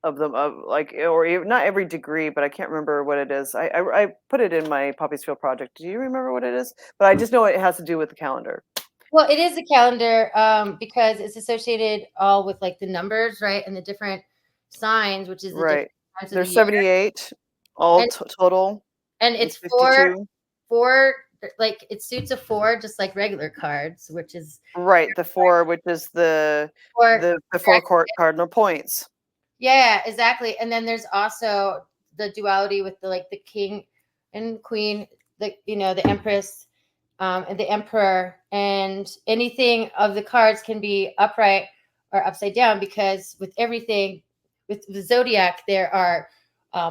or not every degree, but I can't remember what it is. I put it in my Poppy's Field project. Do you remember what it is? But I just know it has to do with the calendar. Well, it is a calendar because it's associated all with like the numbers, right? And the different signs, which is the different Right. times of the There's year. 78 all And total. and It's it's 52. four, like it suits a four, just like regular cards, which is Right, the 4, which is the four. the 4 cardinal points. Yeah, exactly. And then there's also the duality with the king and queen, the empress, and the emperor, and anything of the cards can be upright or upside down, because with everything, with the zodiac, there are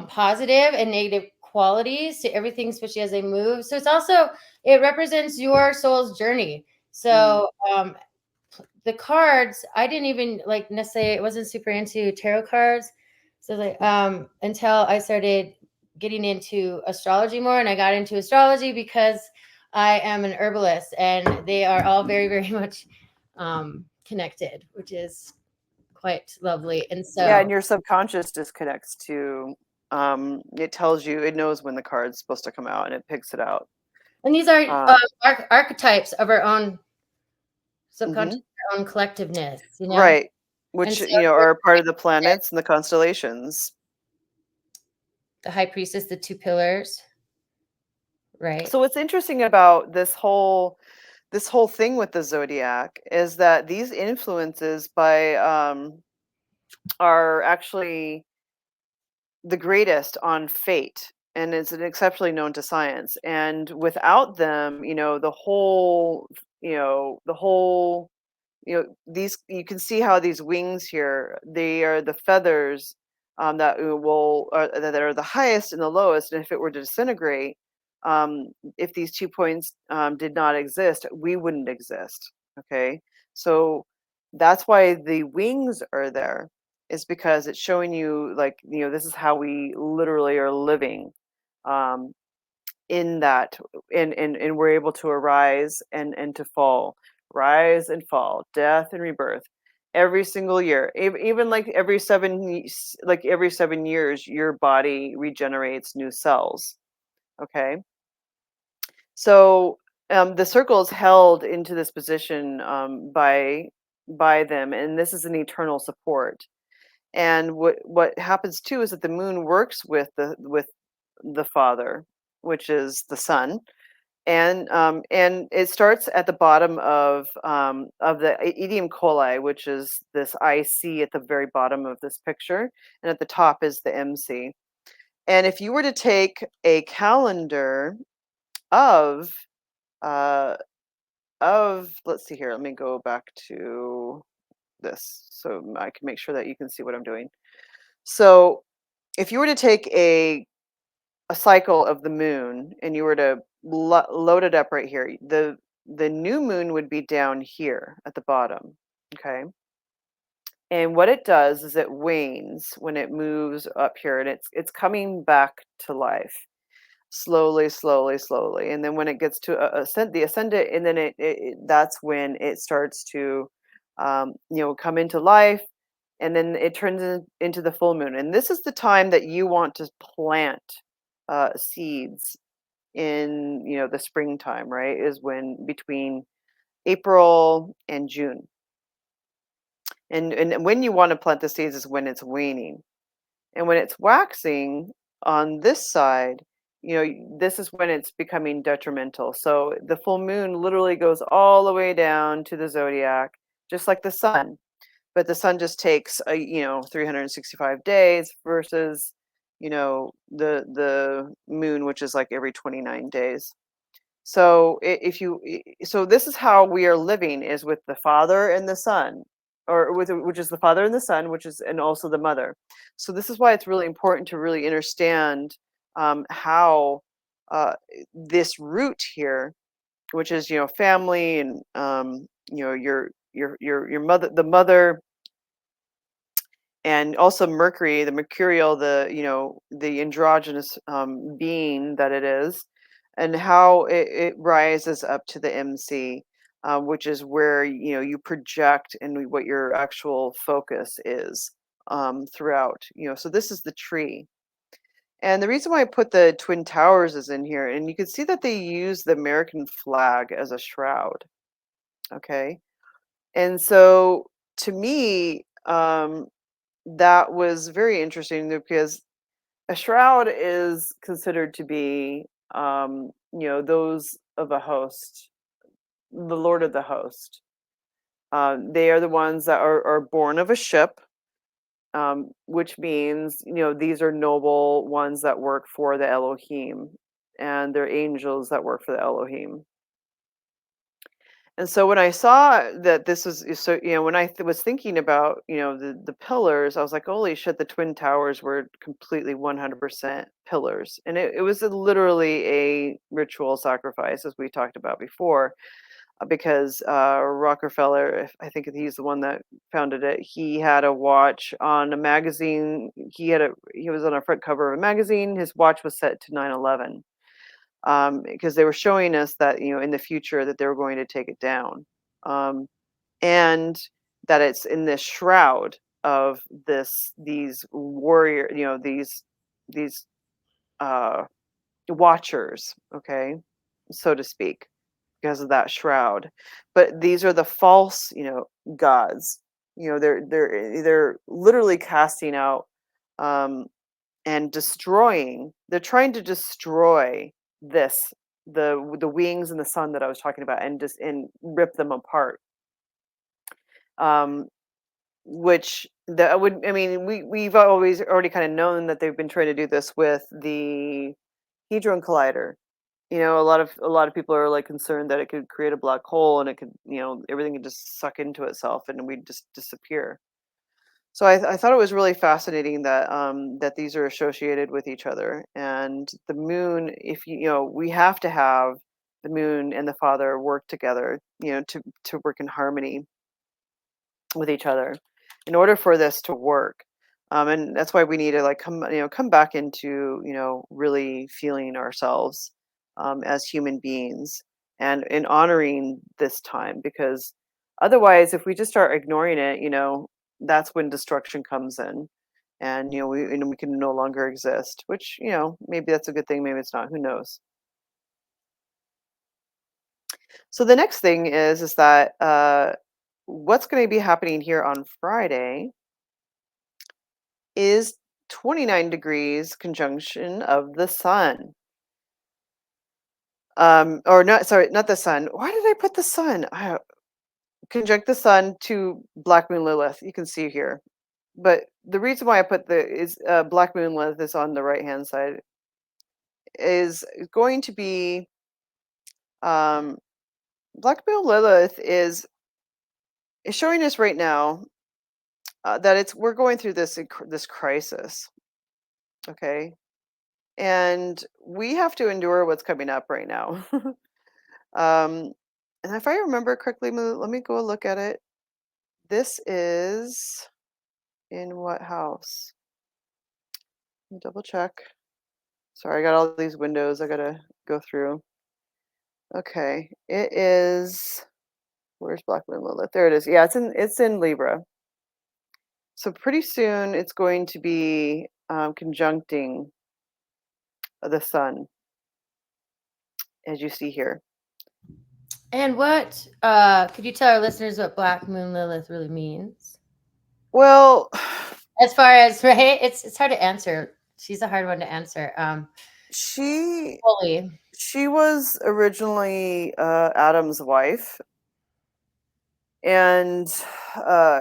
positive and negative qualities to everything, especially as they move. So it represents your soul's journey. Mm. So the cards, I didn't even like necessarily, I wasn't super into tarot cards. So like until I started getting into astrology more, and I got into astrology because I am an herbalist, and they are all very, very much connected, which is quite lovely. And Yeah, and so, your subconscious disconnects to, it tells you, it knows when the card's supposed to come out, and it picks it out. and these are Uh, archetypes of our own subconscious, mhm. our own collectiveness. Right. And Which, so are part of the planets and the constellations. the high priestess, the two pillars, right? So what's interesting about this whole thing with the zodiac is that these influences are actually the greatest on fate. and it's an exceptionally known to science. And without them, the whole, the whole, these, you can see how these wings here, they are the feathers, that that are the highest and the lowest. And if it were to disintegrate, if these 2 points, did not exist, we wouldn't exist. Okay, so that's why the wings are there, is because it's showing you, like, this is how we literally are living, um, in that, and we're able to arise and to fall, rise and fall, death and rebirth, every single year. Even like every 7 years, your body regenerates new cells. Okay, so, the circle is held into this position, by them, and this is an eternal support. And what happens too is that the moon works with the father, which is the sun, and it starts at the bottom of the idiom coli, which is this IC at the very bottom of this picture, and at the top is the MC. And if you were to take a calendar of uh, let's see here, let me go back to this so I can make sure that you can see what I'm doing. So if you were to take a cycle of the moon and you were to load it up right here, the new moon would be down here at the bottom. Okay, and what it does is it wanes when it moves up here, and it's coming back to life slowly, slowly, slowly. And then when it gets to the ascendant, and then that's when it starts to, come into life, and then it turns into the full moon. And this is the time that you want to plant seeds in, the springtime, right? Is when between April and June. And when you want to plant the seeds is when it's waning. And when it's waxing on this side, this is when it's becoming detrimental. So the full moon literally goes all the way down to the zodiac, just like the sun. But the sun just takes 365 days versus, the moon, which is like every 29 days. So so this is how we are living, is with the father and the son, or which is the father and the son, which is, and also the mother. So this is why it's really important to really understand, how, uh, this root here, which is, family, and, your mother, the mother, and also Mercury, the mercurial, the androgynous, being that it is, and how it rises up to the MC, which is where, you project and what your actual focus is, throughout. So this is the tree. And the reason why I put the Twin Towers is in here, and you can see that they use the American flag as a shroud. Okay, and so to me, that was very interesting, because a shroud is considered to be, those of a host, the Lord of the host. They are the ones that are born of a ship, which means, these are noble ones that work for the Elohim, and they're angels that work for the Elohim. And so when I saw that this was, so, when I was thinking about, the pillars, I was like, holy shit, the Twin Towers were completely 100% pillars. And it was literally a ritual sacrifice, as we talked about before, because Rockefeller, I think he's the one that founded it, he had a watch on a magazine. He was on a front cover of a magazine. His watch was set to 9/11, because they were showing us that, in the future, that they were going to take it down, and that it's in this shroud of these warrior, these uh watchers, okay, so to speak, because of that shroud. But these are the false, gods. They're literally casting out, um and destroying. They're trying to destroy this, the wings and the sun that I was talking about, and just and rip them apart. Um, which that would, I mean, we've always already kind of known that they've been trying to do this with the hadron collider. A lot of people are like concerned that it could create a black hole and it could, everything could just suck into itself and we'd just disappear. So I thought it was really fascinating that these are associated with each other. And the moon, if we have to have the moon and the father work together, to work in harmony with each other in order for this to work. And that's why we need to like come back into really feeling ourselves as human beings and in honoring this time, because otherwise if we just start ignoring it, that's when destruction comes in, and we can no longer exist, which maybe that's a good thing, maybe it's not, who knows. So the next thing is that what's going to be happening here on Friday is 29 degrees conjunction of the sun. Or not, sorry, not the sun. Why did I put the sun? Conjunct the sun to Black Moon Lilith. You can see here. But the reason why I put Black Moon Lilith is on the right hand side is going to be um, Black Moon Lilith is showing us right now that we're going through this crisis. Okay, and we have to endure what's coming up right now. um, and if I remember correctly, let me go look at it. This is in what house? Let me double check. Sorry, I got all these windows I gotta go through. Okay, it is. Where's Black Moon Lilith? There it is. Yeah, it's in Libra. So pretty soon it's going to be conjuncting the sun, as you see here. And what could you tell our listeners what Black Moon Lilith really means? Well, As far as right, it's hard to answer. She's a hard one to answer. she Fully. she was originally Adam's wife, and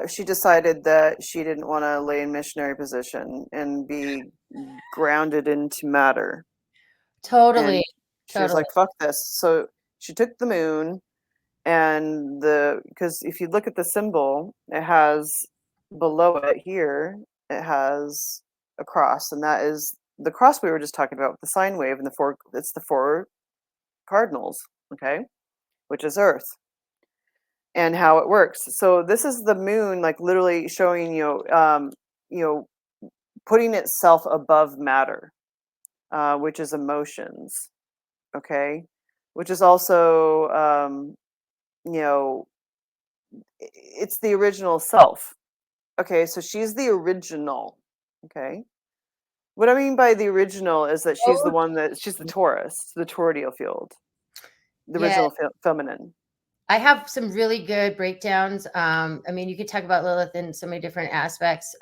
she decided that she didn't want to lay in missionary position and be grounded into matter. Totally. And she was Totally. like, "Fuck this!" So she took the moon, and because if you look at the symbol, it has below it here, it has a cross, and that is the cross we were just talking about with the sine wave and it's the four cardinals, okay, which is Earth and how it works. So this is the moon, like literally showing you know, putting itself above matter, which is emotions, okay, which is also you know, it's the original self. Okay, so she's the original. Okay. What I mean by the original is that she's the Oh, one she's the Taurus, the toroidal field, the yeah. original feminine. I have some really good breakdowns. I mean, you could talk about Lilith in so many different aspects.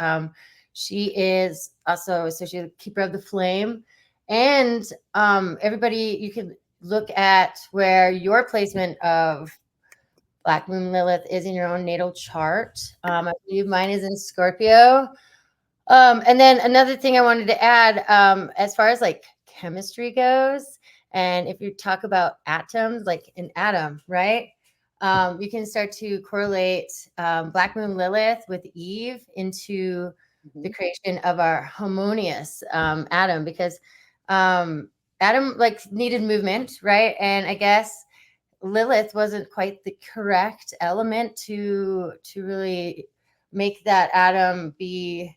She is also associated with Keeper of the Flame. And everybody, you can look at where your placement of Black Moon Lilith is in your own natal chart. I believe mine is in Scorpio. And then another thing I wanted to add, as far as like chemistry goes, and if you talk about atoms, like an atom, right? You can start to correlate Black Moon Lilith with Eve into the creation of our harmonious atom, because atom like needed movement, right? And I guess Lilith wasn't quite the correct element to really make that atom be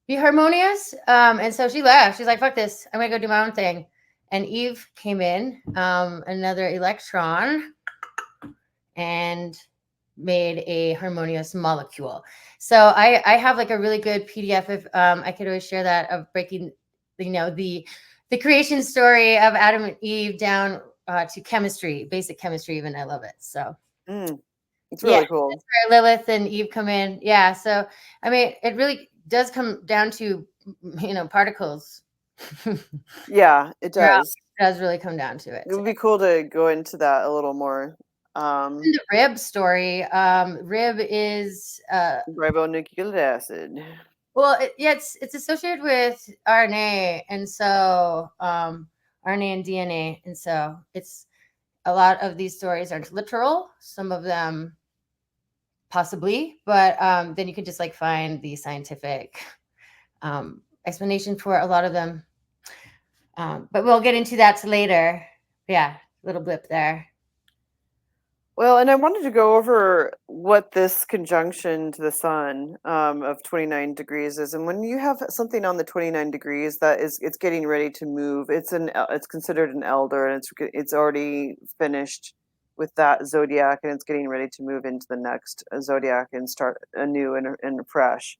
harmonious. And so she left. She's like, fuck this. I'm going to go do my own thing. And Eve came in, another electron, and made a harmonious molecule. So I have like a really good PDF if I could always share that, of breaking, the creation story of Adam and Eve down to chemistry, basic chemistry even. I love it. So It's yeah, really cool. that's where Lilith and Eve come in. Yeah. So, I mean, it really does come down to, particles. Yeah, it Yeah, does. it does really come down to it. It would be cool to go into that a little more. In the rib story, rib is Ribonucleic acid. well, yeah, it's associated with RNA, and so RNA and DNA. And so it's a lot of these stories aren't literal. Some of them possibly, but then you can just like find the scientific explanation for a lot of them. But we'll get into that later. Yeah, little blip there. Well, and I wanted to go over what this conjunction to the sun of 29 degrees is. And when you have something on the 29 degrees, it's getting ready to move. It's considered an elder, and it's already finished with that zodiac, and it's getting ready to move into the next zodiac and start anew and fresh.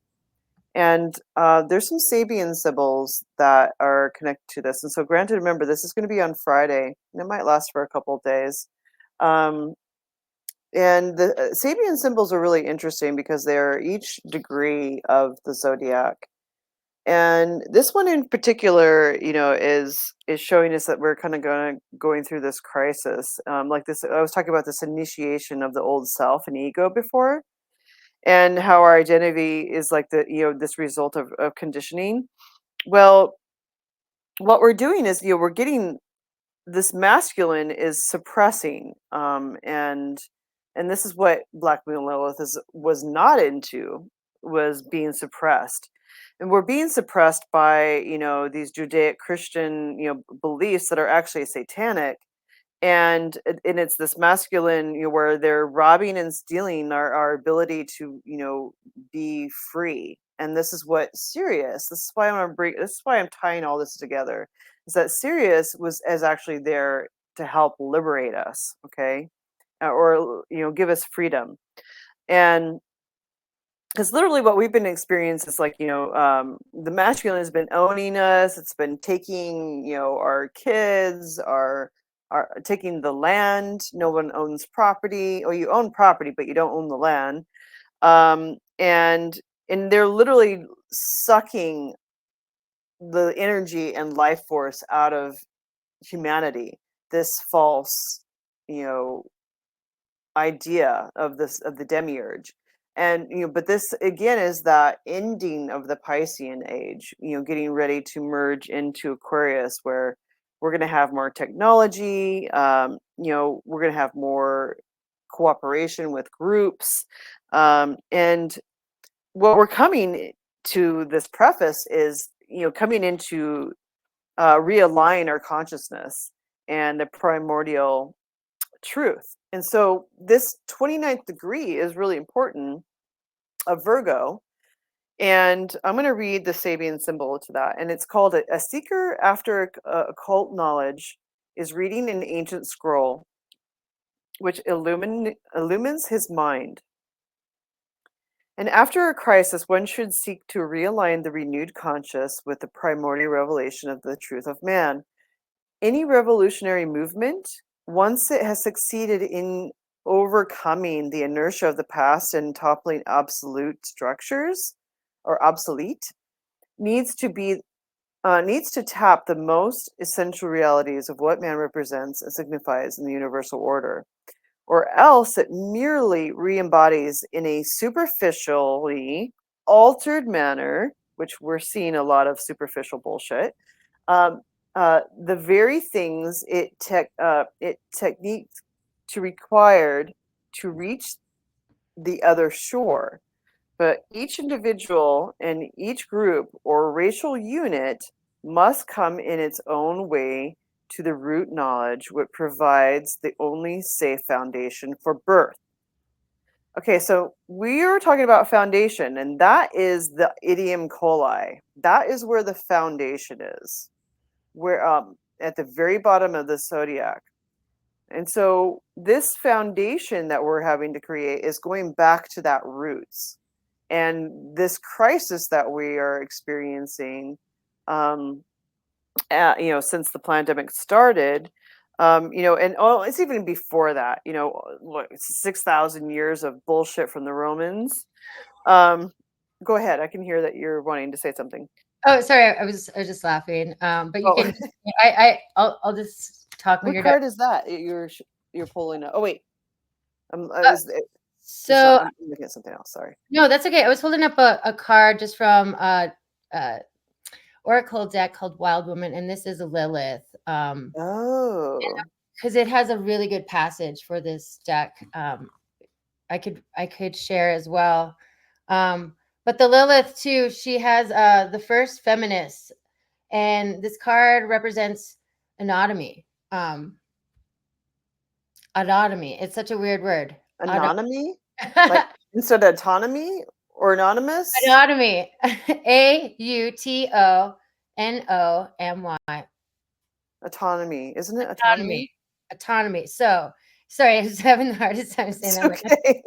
And there's some Sabian symbols that are connected to this. And so, granted, remember, this is going to be on Friday, and it might last for a couple of days. Um, and the Sabian symbols are really interesting because they're each degree of the zodiac. And this one in particular, is showing us that we're kind of going through this crisis. Like this, I was talking about this initiation of the old self and ego before, and how our identity is like this result of conditioning. Well, what we're doing is, we're getting this masculine is suppressing, and this is what Black Moon Lilith was not into, was being suppressed. And we're being suppressed by these Judaic Christian beliefs that are actually satanic, and it's this masculine, where they're robbing and stealing our ability to be free. And this is what Sirius, this is why I'm tying all this together, is that Sirius is actually there to help liberate us, okay, or give us freedom. And because literally what we've been experiencing is like, the masculine has been owning us. It's been taking, our kids, our taking the land. No one owns property, or you own property, but you don't own the land. Um, and and they're literally sucking the energy and life force out of humanity. This false, you know, idea of the demiurge. And but this again is that ending of the Piscean age, getting ready to merge into Aquarius, where we're going to have more technology, we're going to have more cooperation with groups, and what we're coming to this preface is coming into realign our consciousness and the primordial truth. And so this 29th degree is really important of Virgo. And I'm going to read the Sabian symbol to that. And it's called a seeker after occult knowledge is reading an ancient scroll which illumines his mind. And after a crisis, one should seek to realign the renewed conscious with the primordial revelation of the truth of man. Any revolutionary movement, once it has succeeded in overcoming the inertia of the past and toppling absolute structures or obsolete, needs to tap the most essential realities of what man represents and signifies in the universal order, or else it merely re-embodies in a superficially altered manner, which we're seeing a lot of superficial bullshit, um, the very things it techniques to required to reach the other shore. But each individual and each group or racial unit must come in its own way to the root knowledge, which provides the only safe foundation for birth. Okay, so we are talking about foundation, and that is the idiom coli. That is where the foundation is, where at the very bottom of the zodiac. And so this foundation that we're having to create is going back to that roots. And this crisis that we are experiencing, since the pandemic started, and it's even before that, look, 6,000 years of bullshit from the Romans. Go ahead. I can hear that you're wanting to say something. Oh, sorry, I was just laughing. But you Oh, can. I'll just talk when what you're done. card is that you're pulling up? Oh wait, Uh, it's not. so I'm looking at something else. Sorry. no, that's okay. I was holding up a card just from uh oracle deck called Wild Woman, and this is a Lilith. Oh, Because it has a really good passage for this deck. I could share as well. But the Lilith too, she has the first feminist, and this card represents anatomy. Autonomy. It's such a weird word. anonymy? Like instead of autonomy or anonymous? Autonomy. Autonomy. Autonomy, isn't it? Autonomy. Autonomy? Autonomy. So sorry, I was having the hardest time saying It's that. I'm like, okay.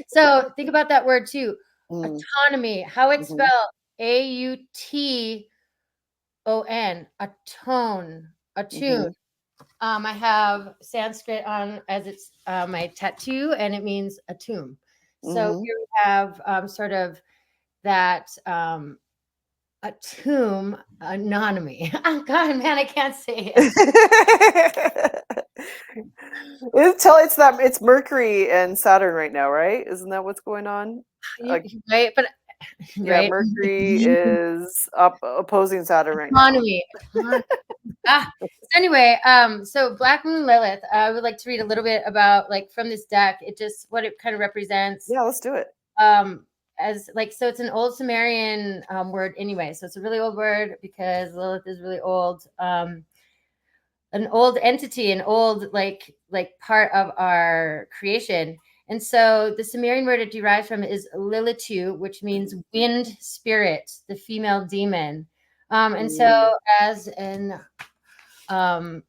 so think about that word too. Mm, Autonomy. How it's mhm, spelled. Auton. Atone. Attune. mhm, I have Sanskrit on as it's my tattoo, and it means a tomb. So mhm. here we have sort of that a tomb anonymy. Oh God, man, I can't say it. It's Mercury and Saturn right now, right? Isn't that what's going on? Like, Right, but yeah, right. Mercury is opposing Saturn right now. Autonomy. Ah. So anyway, so Black Moon Lilith, I would like to read a little bit about like from this deck. It just what it kind of represents. Yeah, let's do it. As like so it's an old Sumerian word anyway. So it's a really old word because Lilith is really old. An old entity, an old like part of our creation. And so the Sumerian word it derives from is Lilitu, which means wind spirit, the female demon. And so Mm, as an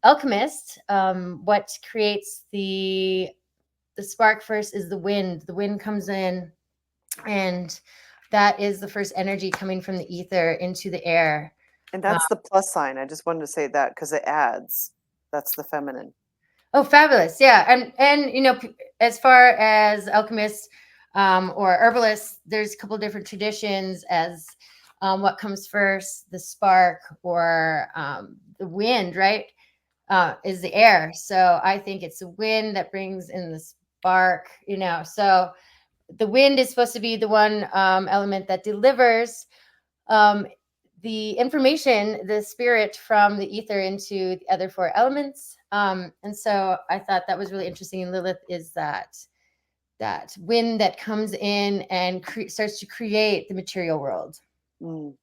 alchemist, what creates the spark first is the wind. The wind comes in, and that is the first energy coming from the ether into the air. and Uh, that's the plus sign. I just wanted to say that because it adds. That's the feminine. oh, fabulous! Yeah, and as far as alchemists or herbalists, there's a couple different traditions as what comes first, the spark or the wind, right? Is the air. So I think it's the wind that brings in the spark. So the wind is supposed to be the one element that delivers um, the information, the spirit from the ether into the other four elements. And so I thought that was really interesting. And Lilith is that wind that comes in and starts to create the material world. Mm.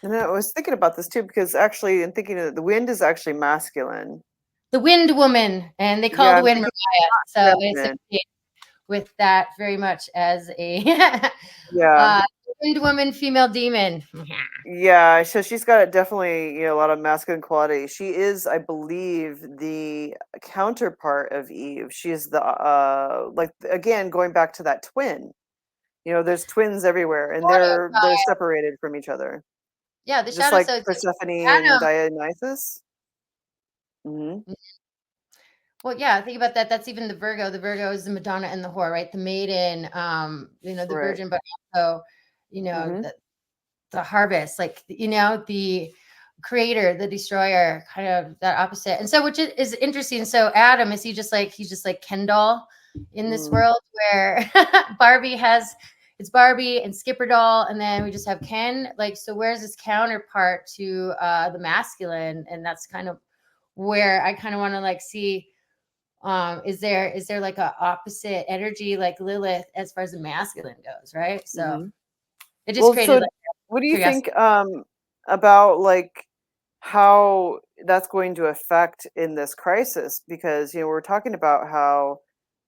And I was thinking about this too because actually, in thinking of the wind is actually masculine. The wind woman, and they call Yeah, the I'm wind thinking Mariah. So I feminine. associate with that very much as a Yeah. wind woman, female demon. Yeah, so she's got definitely, a lot of masculine quality. She is, I believe, the counterpart of Eve. She is the like again going back to that twin. There's twins everywhere and they're separated from each other. Yeah, the Just shadow. like So it's Persephone and Adam. Dionysus. Hmm. Well, yeah, think about that. That's even the Virgo. The Virgo is the Madonna and the whore, right? The maiden, the Right. virgin, but also, Hmm. the harvest, like, the creator, the destroyer, kind of that opposite. And so, which is interesting. So Adam, is he's just like Ken doll in this Mm, world where it's Barbie and Skipper doll, and then we just have Ken. Like, so where's this counterpart to the masculine? And that's kind of where I kind of want to like see is there like a opposite energy like Lilith as far as the masculine goes, right? So mhm. it just Well, created so like what do you curiosity. think about like how that's going to affect in this crisis? Because we're talking about how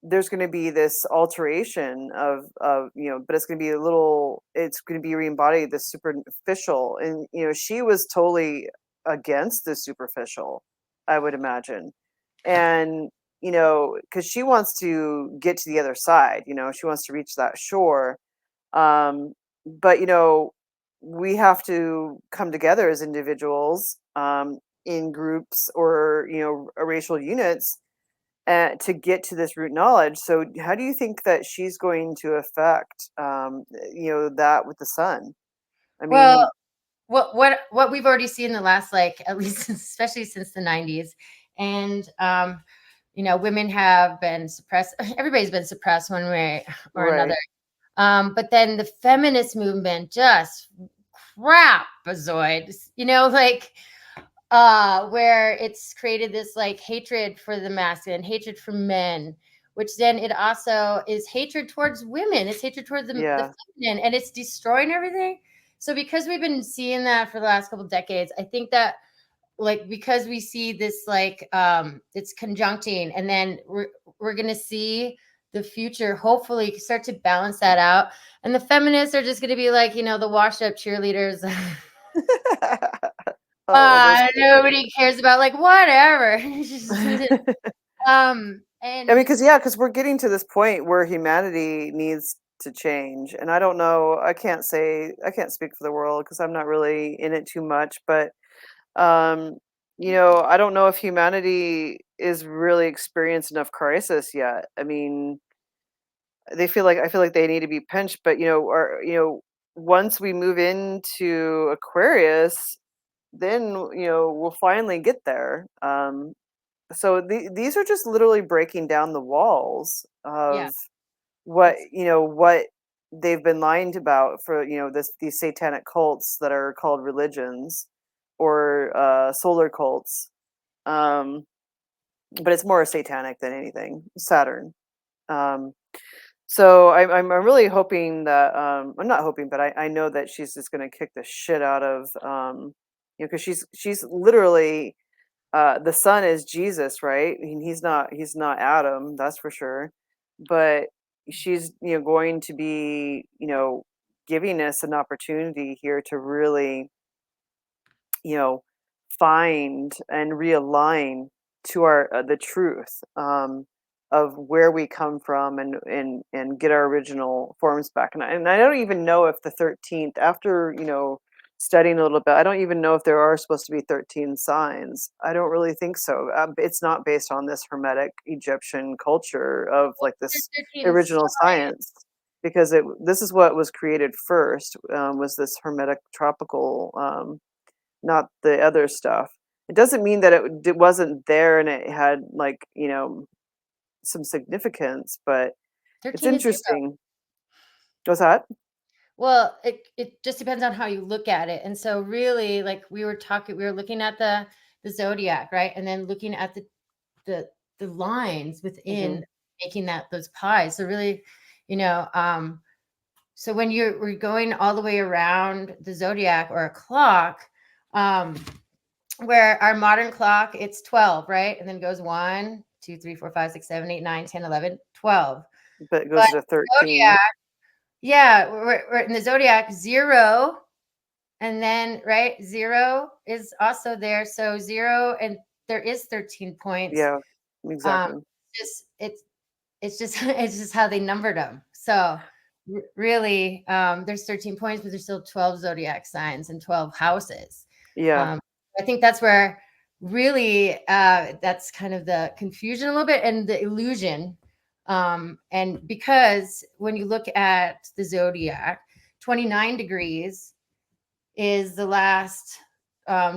there's going to be this alteration of but it's going to be it's going to be re-embodied the superficial, and she was totally against the superficial, I would imagine, and because she wants to get to the other side, she wants to reach that shore, but we have to come together as individuals, in groups or racial units, to get to this root knowledge. So how do you think that she's going to affect that with the sun? I Well, mean, what we've already seen in the last like at least especially since the 90s, and women have been suppressed. Everybody's been suppressed one way or another. right. But then the feminist movement just trapezoid, like where it's created this like hatred for the masculine, hatred for men, which then it also is hatred towards women. It's hatred towards the Yeah. feminine, and it's destroying everything. So because we've been seeing that for the last couple of decades, I think that like because we see this like it's conjuncting, and then we're gonna see the future hopefully start to balance that out, and the feminists are just gonna be like the washed up cheerleaders. Oh, those people. Nobody cares about like whatever. I mean, And because we're getting to this point where humanity needs to change, and I don't know. I can't speak for the world because I'm not really in it too much, but um, I don't know if humanity is really experienced enough crisis yet. I mean, I feel like they need to be pinched, but or once we move into Aquarius, then we'll finally get there. So these are just literally breaking down the walls yeah, of what it's what they've been lying about for these satanic cults that are called religions or solar cults. Um, but it's more satanic than anything. Saturn. Um, so I'm really hoping that I'm not hoping, but I know that she's just going to kick the shit out of because she's literally the son is Jesus, right? I mean, he's not Adam, that's for sure. But she's going to be giving us an opportunity here to really you know, find and realign to our the truth of where we come from and get our original forms back. And I don't even know if the 13th, after studying a little bit, I don't even know if there are supposed to be 13 signs. I don't really think so. It's not based on this Hermetic Egyptian culture of like this 13 original science. Because this is what was created first was this Hermetic tropical not the other stuff. It doesn't mean that it wasn't there and it had like, some significance, but it's 13 is zero. interesting. What's that? Well, it just depends on how you look at it. And so really like we were looking at the zodiac, right? And then looking at the the lines Hmm. within making those pies. So really, you know, so when we're going all the way around the zodiac or a clock, um, where our modern clock, it's 12, right? And then goes 1, 2, 3, 4, 5, 6, 7, 8, 9, 10, 11, 12. But it But goes to 13. zodiac, yeah, we're in the zodiac, 0. And then, right, 0 is also there. So 0, and there is 13 points. Yeah, Um, exactly. just it's just it's just how they numbered them. So really, there's 13 points, but there's still 12 zodiac signs and 12 houses. Yeah. Um, I think that's where really that's kind of the confusion a little bit and the illusion. And because when you look at the zodiac, 29 degrees is the last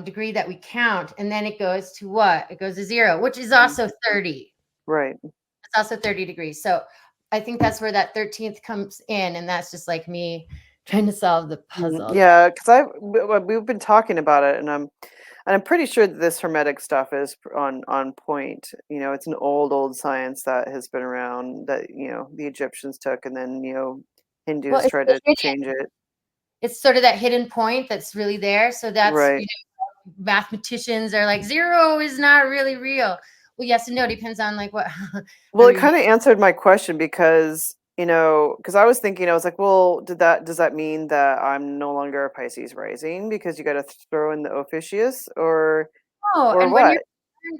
degree that we count. And then it goes to what? It goes to 0, which is Mhm. also 30. Right. It's also 30 degrees. So I think that's where that 13th comes in. And that's just like me trying to solve the Mhm. puzzle. Yeah, because we've been talking about it, and I'm pretty sure that this hermetic stuff is on point. It's an old science that has been around that the Egyptians took, and then Well, Hindus it's tried the to hidden. change it. It's sort of that hidden point that's really there. So that's, Right. mathematicians are like 0 is not really real. Well, yes and no, depends on like what how Well, it you're kind of answered my question because because I was thinking, I was like, well, does that mean that I'm no longer a Pisces rising because you got to throw in the officius oh, or and when you're what?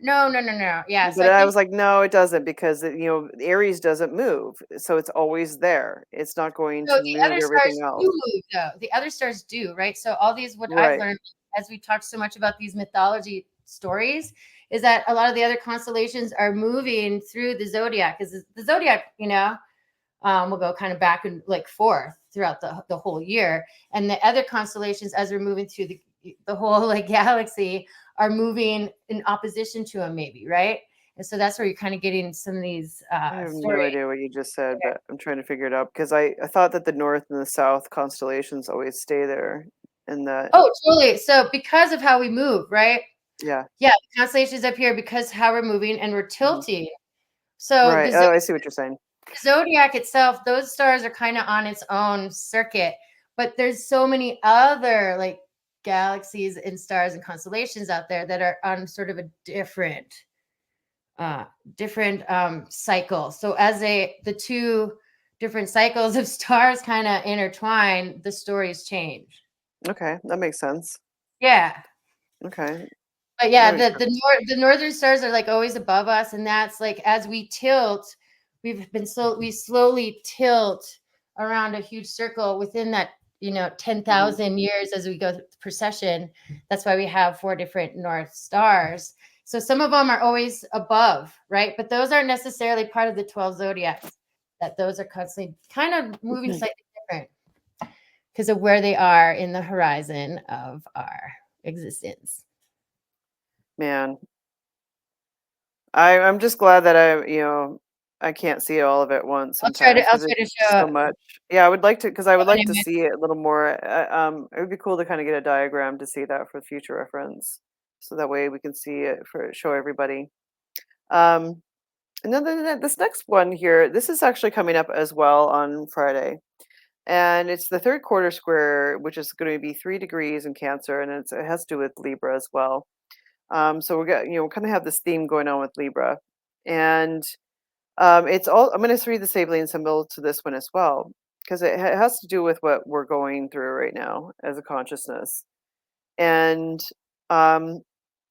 no. Yeah. So But I I think was like, no, it doesn't because Aries doesn't move, so it's always there. It's not going so to the move other everything stars do else. move though. The other stars do, right? So all these what I've Right. learned as we talked so much about these mythology stories is that a lot of the other constellations are moving through the zodiac because the zodiac, will go kind of back and like forth throughout the whole year. And the other constellations, as we're moving through the whole like galaxy, are moving in opposition to them, maybe, right? And so that's where you're kind of getting some of these I have no stories. idea what you just said, but I'm trying to figure it out because I thought that the north and the south constellations always stay there. and the Oh, totally. So because of how we move, right? yeah. Yeah, the constellations up here because how we're moving and we're Mhm. tilting. So Right. Oh, I see what you're saying. zodiac itself, those stars are kind of on its own circuit, but there's so many other like galaxies and stars and constellations out there that are on sort of a uh different cycle. So as the two different cycles of stars kind of intertwine, the stories change. Okay, that makes sense. Yeah. Okay, But that yeah, makes sense. the northern stars are like always above us, and that's like as we tilt, we slowly tilt around a huge circle within that 10,000 years as we go through the precession. That's why we have four different north stars. So some of them are always above, right? But those aren't necessarily part of the 12 zodiacs. That those are constantly kind of moving Mhm. slightly different because of where they are in the horizon of our existence. Man, I'm just glad that I can't see all of it once sometimes I'll because try it's to show so up much. Yeah, I would like to because I would an like to image. see it a little more. It would be cool to kind of get a diagram to see that for future reference, so that way we can see it for show everybody. Um, and then this next one here, this is actually coming up as well on Friday, and it's the third quarter square, which is going to be 3 degrees in Cancer, and it has to do with Libra as well. So we got, we kind of have this theme going on with Libra. And it's all, I'm going to read the Sablean symbol to this one as well, because it has to do with what we're going through right now as a consciousness. And um,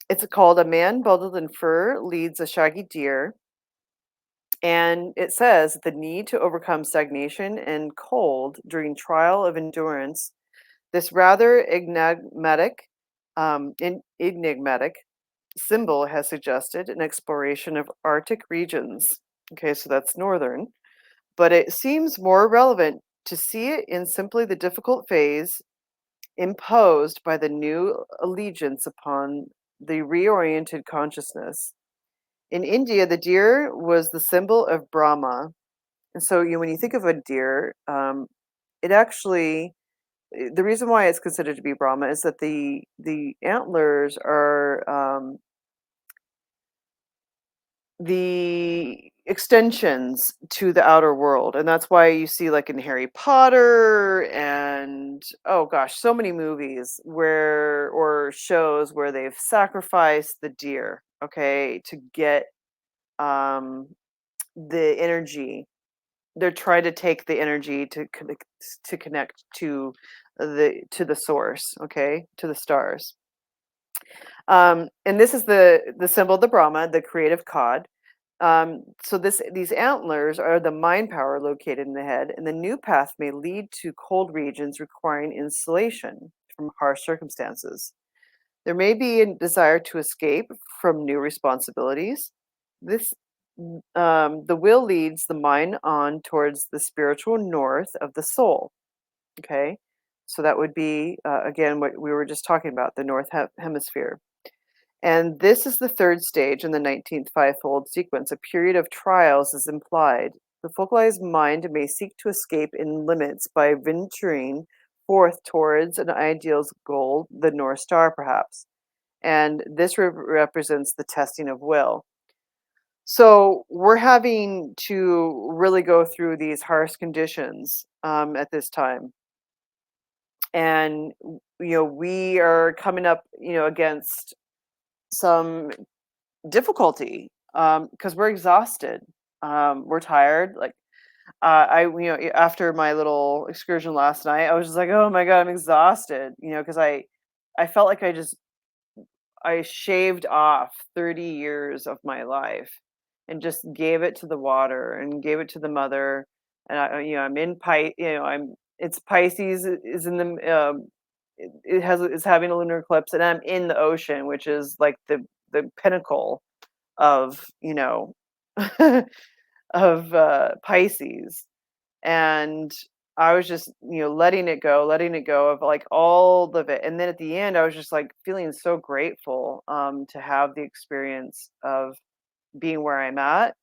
it's called A Man Bundled in Fur Leads a Shaggy Deer. And it says the need to overcome stagnation and cold during trial of endurance. This rather enigmatic symbol has suggested an exploration of Arctic regions. Okay, so that's northern, but it seems more relevant to see it in simply the difficult phase imposed by the new allegiance upon the reoriented consciousness. In India, the deer was the symbol of Brahma. And so when you think of a deer, it actually the reason why it's considered to be Brahma is that the antlers are the extensions to the outer world, and that's why you see like in Harry Potter and oh gosh, so many movies where or shows where they've sacrificed the deer, okay, to get um the energy. They're trying to take the energy to connect to the source, okay, to the stars. And this is the symbol of the Brahma, the creative cod. So these antlers are the mind power located in the head, and the new path may lead to cold regions requiring insulation from harsh circumstances. There may be a desire to escape from new responsibilities. This the will leads the mind on towards the spiritual north of the soul. Okay, so that would be again what we were just talking about, the north hemisphere. And this is the third stage in the 19th fivefold sequence. A period of trials is implied. The focalized mind may seek to escape in limits by venturing forth towards an ideal's goal, the North Star, perhaps. And this represents the testing of will. So we're having to really go through these harsh conditions at this time. And, we are coming up, against some difficulty because we're exhausted. We're tired. Like after my little excursion last night, I was just like, oh my god, I'm exhausted. Because I felt like I shaved off 30 years of my life and just gave it to the water and gave it to the mother. And I'm in it's Pisces is in the is having a lunar eclipse, and I'm in the ocean, which is like the pinnacle of of Pisces. And I was just letting it go of like all of it. And then at the end I was just like feeling so grateful to have the experience of being where I'm at,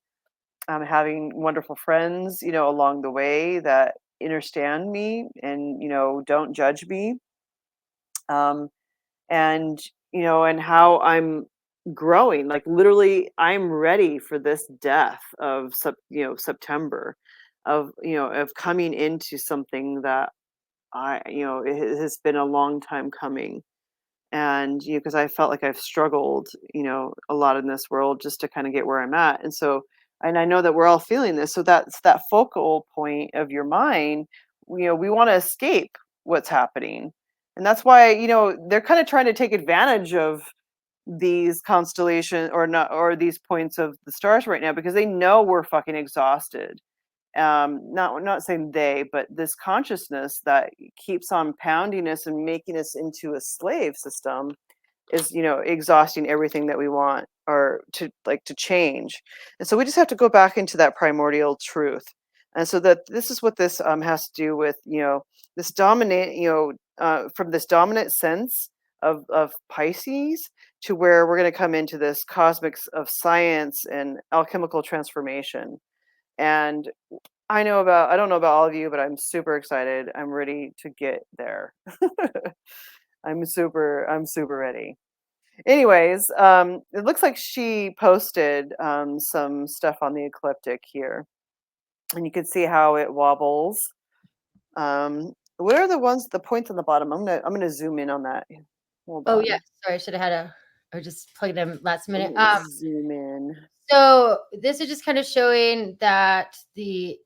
having wonderful friends, along the way that understand me and don't judge me. Um, and and how I'm growing, like literally I'm ready for this death of September, of coming into something that it has been a long time coming. And because I felt like I've struggled a lot in this world just to kind of get where I'm at. And so, and I know that we're all feeling this, so that's that focal point of your mind. We want to escape what's happening, and that's why they're kind of trying to take advantage of these constellation or not, or these points of the stars right now, because they know we're fucking exhausted. Not saying they, but this consciousness that keeps on pounding us and making us into a slave system is exhausting everything that we want, or to change. And so we just have to go back into that primordial truth. And so that this is what this has to do with this dominant, from this dominant sense of Pisces, to where we're going to come into this cosmic of science and alchemical transformation. And I don't know about all of you, but I'm super excited. I'm ready to get there. I'm super ready. Anyways, it looks like she posted some stuff on the ecliptic here, and you can see how it wobbles. What are the points on the bottom? I'm gonna zoom in on that. Hold Oh yeah, on. sorry, I should have had or just plugged in last Let minute. me zoom in. So this is just kind of showing that the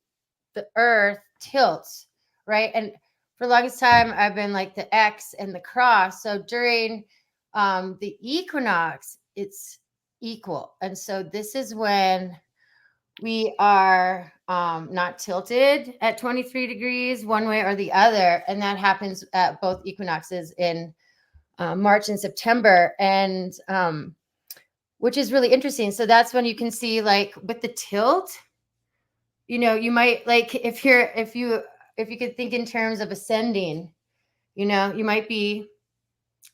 Earth tilts, right? And for the longest time, I've been like the X and the cross. So during the equinox, it's equal, and so this is when we are not tilted at 23 degrees one way or the other, and that happens at both equinoxes in March and September, and which is really interesting. So that's when you can see, like, with the tilt, you might, like, if you could think in terms of ascending, you might be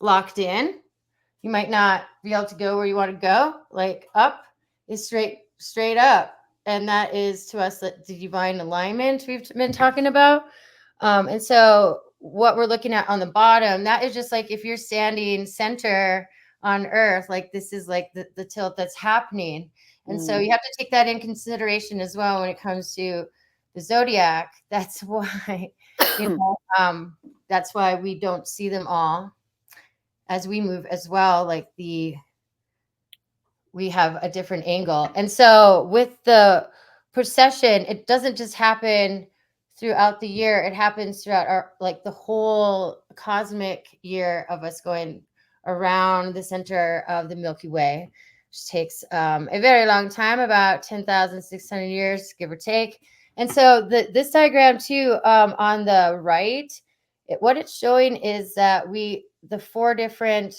locked in. You might not be able to go where you want to go. Like, up is straight up, and that is to us the divine alignment we've been talking about. And so what we're looking at on the bottom, that is just like if you're standing center on Earth, like this is like the tilt that's happening. And so you have to take that in consideration as well when it comes to the zodiac. That's why, that's why we don't see them all as we move as well. Like we have a different angle. And so with the procession, it doesn't just happen throughout the year. It happens throughout our, like, the whole cosmic year of us going around the center of the Milky Way, which takes a very long time, about 10,600 years, give or take. And so this diagram too, on the right, what it's showing is that the four different,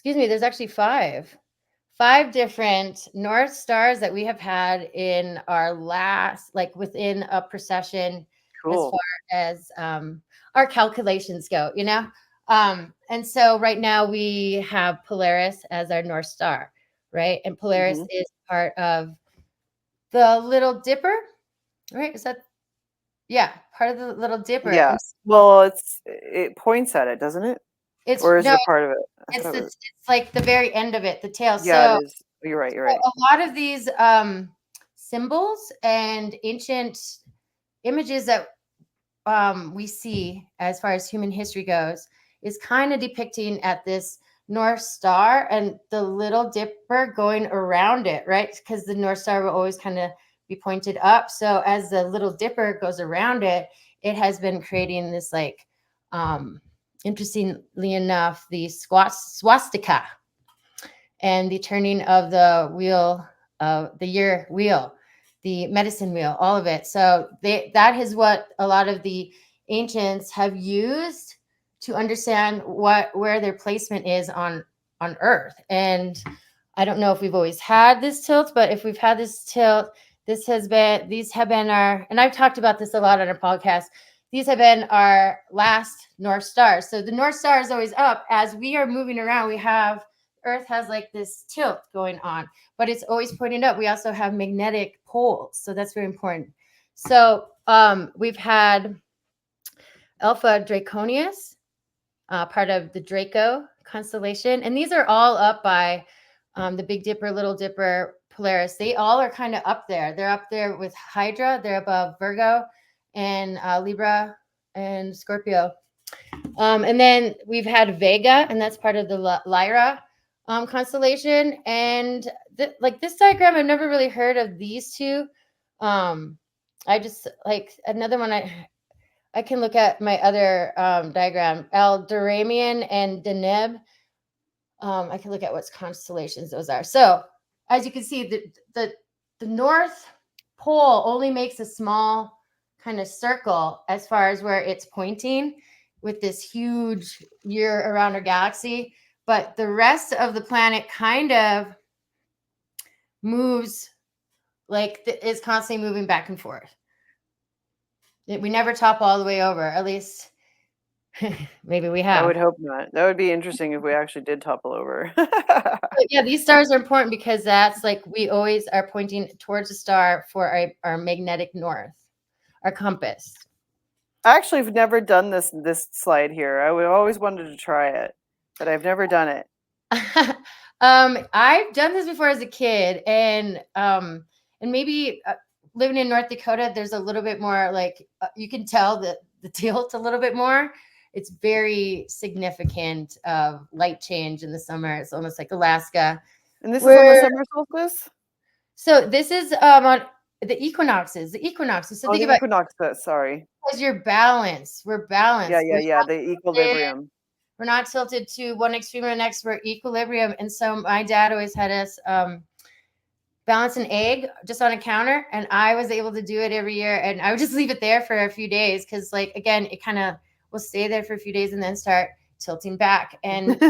there's actually five different North Stars that we have had in our last, like, within a procession, as Cool. far as our calculations go, and so right now we have Polaris as our North Star, right? And Polaris Hmm. is part of the Little Dipper, right? Is that, yeah, part of the Little Dipper. Yeah. And Well, it points at it, doesn't it? it's Or is it no, a part of it? I thought it was. it's like the very end of it, the tail. Yeah, it So is. You're right. You're so right. a lot of these symbols and ancient images that we see as far as human history goes is kind of depicting at this North Star and the Little Dipper going around it, right? Because the North Star will always kind of be pointed up. So as the Little Dipper goes around it, it has been creating this, like, interestingly enough, the swastika and the turning of the wheel, the year wheel, the medicine wheel, all of it. So that is what a lot of the ancients have used to understand where their placement is on Earth. And I don't know if we've always had this tilt, but if we've had this tilt, these have been our, and I've talked about this a lot on our podcast, these have been our last North Stars. So the North Star is always up. As we are moving around, Earth has like this tilt going on, but it's always pointing up. We also have magnetic poles, so that's very important. So we've had Alpha Draconius, part of the Draco constellation. And these are all up by the Big Dipper, Little Dipper, Polaris. They all are kind of up there. They're up there with Hydra. They're above Virgo and Libra and Scorpio. And then we've had Vega, and that's part of the Lyra constellation. And like this diagram, I've never really heard of these two. I just like another one. I can look at my other diagram, Alderamian and Deneb. I can look at what constellations those are. So as you can see, the North Pole only makes a small kind of circle as far as where it's pointing with this huge year around our galaxy. But the rest of the planet kind of moves like is constantly moving back and forth. We never top all the way over, at least maybe we have. I would hope not. That would be interesting if we actually did topple over. But yeah, these stars are important because that's like we always are pointing towards a star for our magnetic north, our compass. I actually have never done this slide here. I would always wanted to try it, but I've never done it. I've done this before as a kid, and maybe living in North Dakota, there's a little bit more like you can tell the tilt a little bit more. It's very significant light change in the summer. It's almost like Alaska. And this is on the summer solstice? So this is on the equinoxes. The equinoxes. So think about equinoxes, sorry. Because you're balanced. We're balanced. Yeah. The equilibrium. We're not tilted to one extreme or the next. We're equilibrium. And so my dad always had us balance an egg just on a counter, and I was able to do it every year. And I would just leave it there for a few days because, like, again, it kind of will stay there for a few days and then start tilting back. And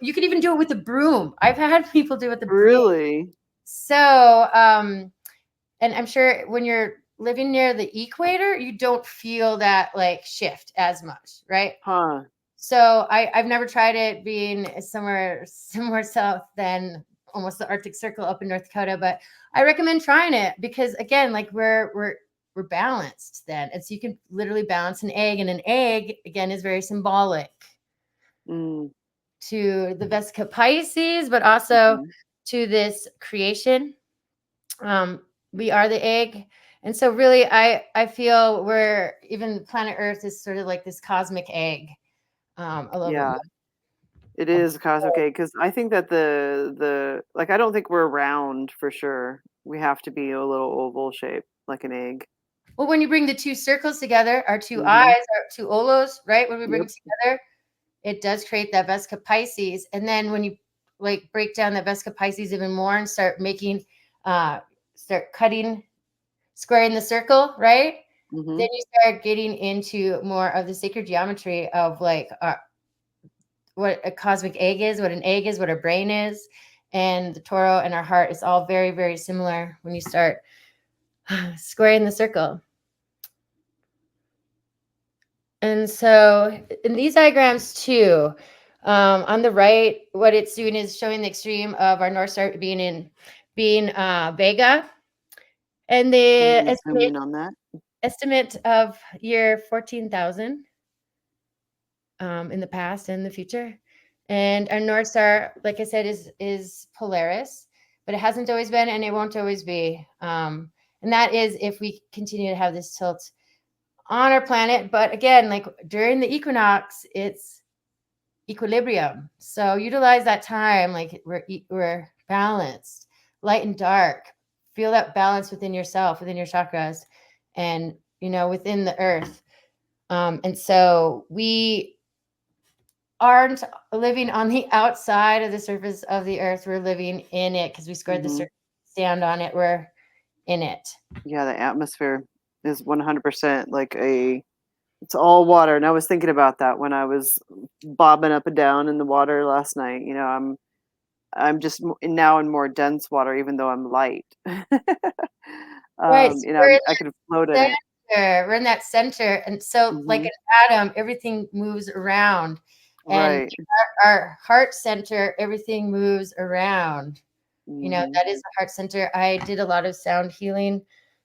you could even do it with a broom. I've had people do it with the broom. Really? So, and I'm sure when you're living near the equator, you don't feel that like shift as much, right? Huh. So I've never tried it being somewhere south than almost the Arctic Circle up in North Dakota, but I recommend trying it because again, like we're balanced then. And so you can literally balance an egg, and an egg again is very symbolic to the Vesica Pisces, but also to this creation. We are the egg. And so really I feel we're even planet Earth is sort of like this cosmic egg. A little bit more. It is a cosmic egg because I think that the like I don't think we're round for sure. We have to be a little oval shape like an egg. Well, when you bring the two circles together, our two eyes, our two olos, right? When we bring them together, it does create that Vesica Pisces. And then when you like break down that Vesica Pisces even more and start making, start cutting, squaring the circle, right? Then you start getting into more of the sacred geometry of like what a cosmic egg is, what an egg is, what our brain is, and the Toro and our heart is all very, very similar when you start squaring the circle. And so in these diagrams too, on the right, what it's doing is showing the extreme of our North Star being Vega, and the estimate of year 14,000 in the past and the future. And our North Star, like I said, is Polaris, but it hasn't always been, and it won't always be. And that is if we continue to have this tilt on our planet. But again, like during the equinox, it's equilibrium. So utilize that time, like we're balanced, light and dark. Feel that balance within yourself, within your chakras, and within the earth. And so we aren't living on the outside of the surface of the earth. We're living in it because we scored the stand on it. We're in it. Yeah, the atmosphere is 100% like it's all water. And I was thinking about that when I was bobbing up and down in the water last night. I'm just now in more dense water, even though I'm light. Right. I can float in it. We're in that center. And so like an atom, everything moves around. And our heart center, everything moves around. That is the heart center. I did a lot of sound healing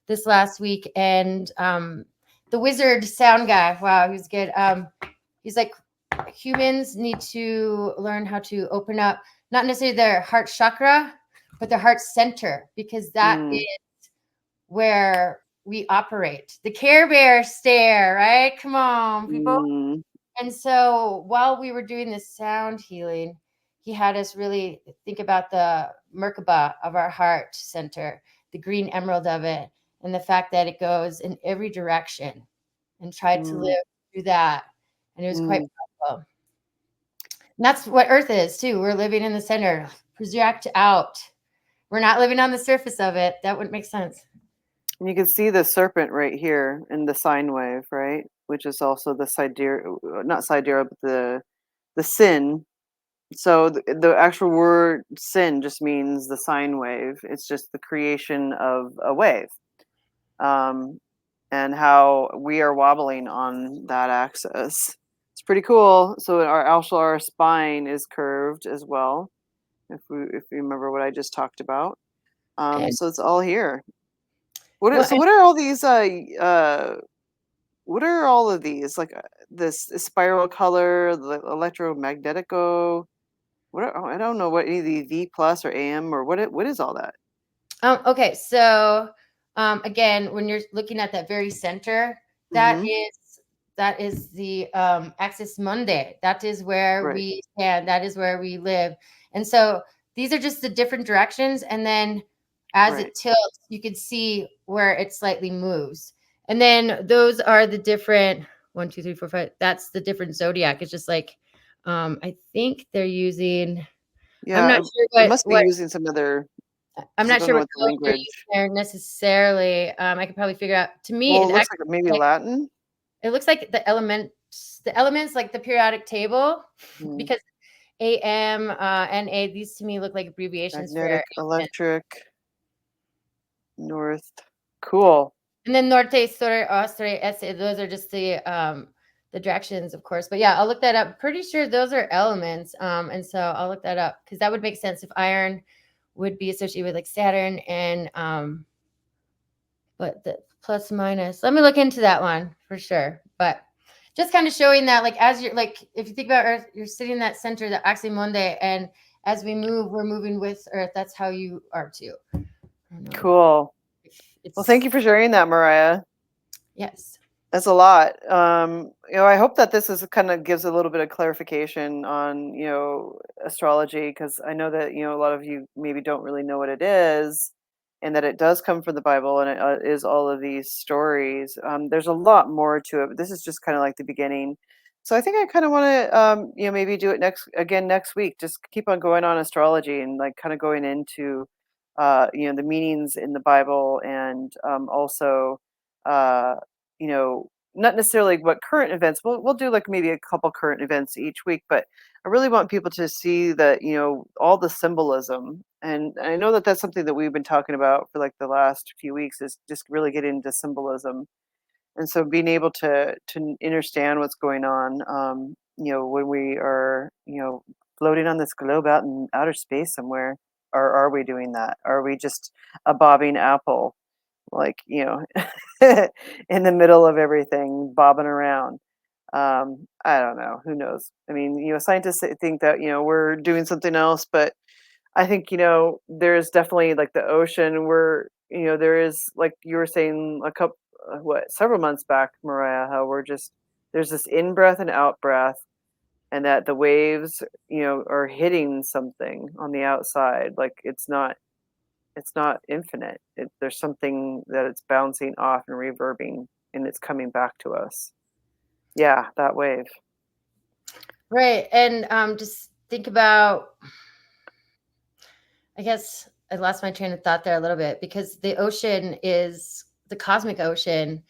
this last week, and the wizard sound guy, wow, he was good. He's like, humans need to learn how to open up, not necessarily their heart chakra, but their heart center, because that is where we operate. The Care Bear stare, right? Come on, people. And so while we were doing this sound healing, he had us really think about the Merkaba of our heart center, the green emerald of it, and the fact that it goes in every direction, and tried to live through that. And it was quite powerful. And that's what Earth is too. We're living in the center, project out. We're not living on the surface of it. That wouldn't make sense. And you can see the serpent right here in the sine wave, right? Which is also the sidereal, not sidereal, but the sin. So the actual word sin just means the sine wave. It's just the creation of a wave. And how we are wobbling on that axis. It's pretty cool. So our spine is curved as well. If you remember what I just talked about. So it's all here. What are all these what are all of these, like this spiral color, the electromagnetico? I don't know what any of the V plus or AM or what is all that? Okay, so again, when you're looking at that very center, that is the axis Mundi. That is where we stand. That is where we live. And so these are just the different directions. And then as it tilts, you can see where it slightly moves. And then those are the different 1, 2, 3, 4, 5. That's the different zodiac. It's just like I think they're using. Yeah, I'm not sure it must be using some other. I'm I not don't sure know what what the code they're language. using there necessarily. I could probably figure out. To me, Well, it it looks actually like maybe Latin. it looks like the elements like the periodic table, because AM, NA, these to me look like abbreviations for Magnetic, ancient. electric, north. Cool. And then norte, sur, ostre, esse, those are just the directions, of course. But yeah, I'll look that up. Pretty sure those are elements. And so I'll look that up because that would make sense if iron would be associated with like Saturn and but the plus minus. Let me look into that one for sure. But just kind of showing that, like, as you're like, if you think about Earth, you're sitting in that center, the Axis Mundi, and as we move, we're moving with Earth. That's how you are too. Cool. Well, thank you for sharing that, Mariah. Yes. That's a lot. I hope that this is kind of gives a little bit of clarification on, astrology, because I know that, a lot of you maybe don't really know what it is, and that it does come from the Bible, and it is all of these stories. There's a lot more to it, but this is just kind of like the beginning. So I think I kind of want to, maybe do it next week. Just keep on going on astrology and like kind of going into, the meanings in the Bible, and also, uh, not necessarily what current events. We'll do like maybe a couple current events each week, but I really want people to see that, all the symbolism. And I know that that's something that we've been talking about for like the last few weeks, is just really getting into symbolism. And so being able to understand what's going on, when we are, floating on this globe out in outer space somewhere, or are we doing that? Are we just a bobbing apple, like, in the middle of everything, bobbing around? I don't know. Who knows? I mean, scientists think that, we're doing something else, but I think, there's definitely like the ocean where, there is, like you were saying several months back, Mariah, how there's this in breath and out breath, and that the waves, are hitting something on the outside. Like it's not infinite. There's something that it's bouncing off and reverbing, and it's coming back to us. Yeah, that wave. Right. And just think about, I guess I lost my train of thought there a little bit, because the cosmic ocean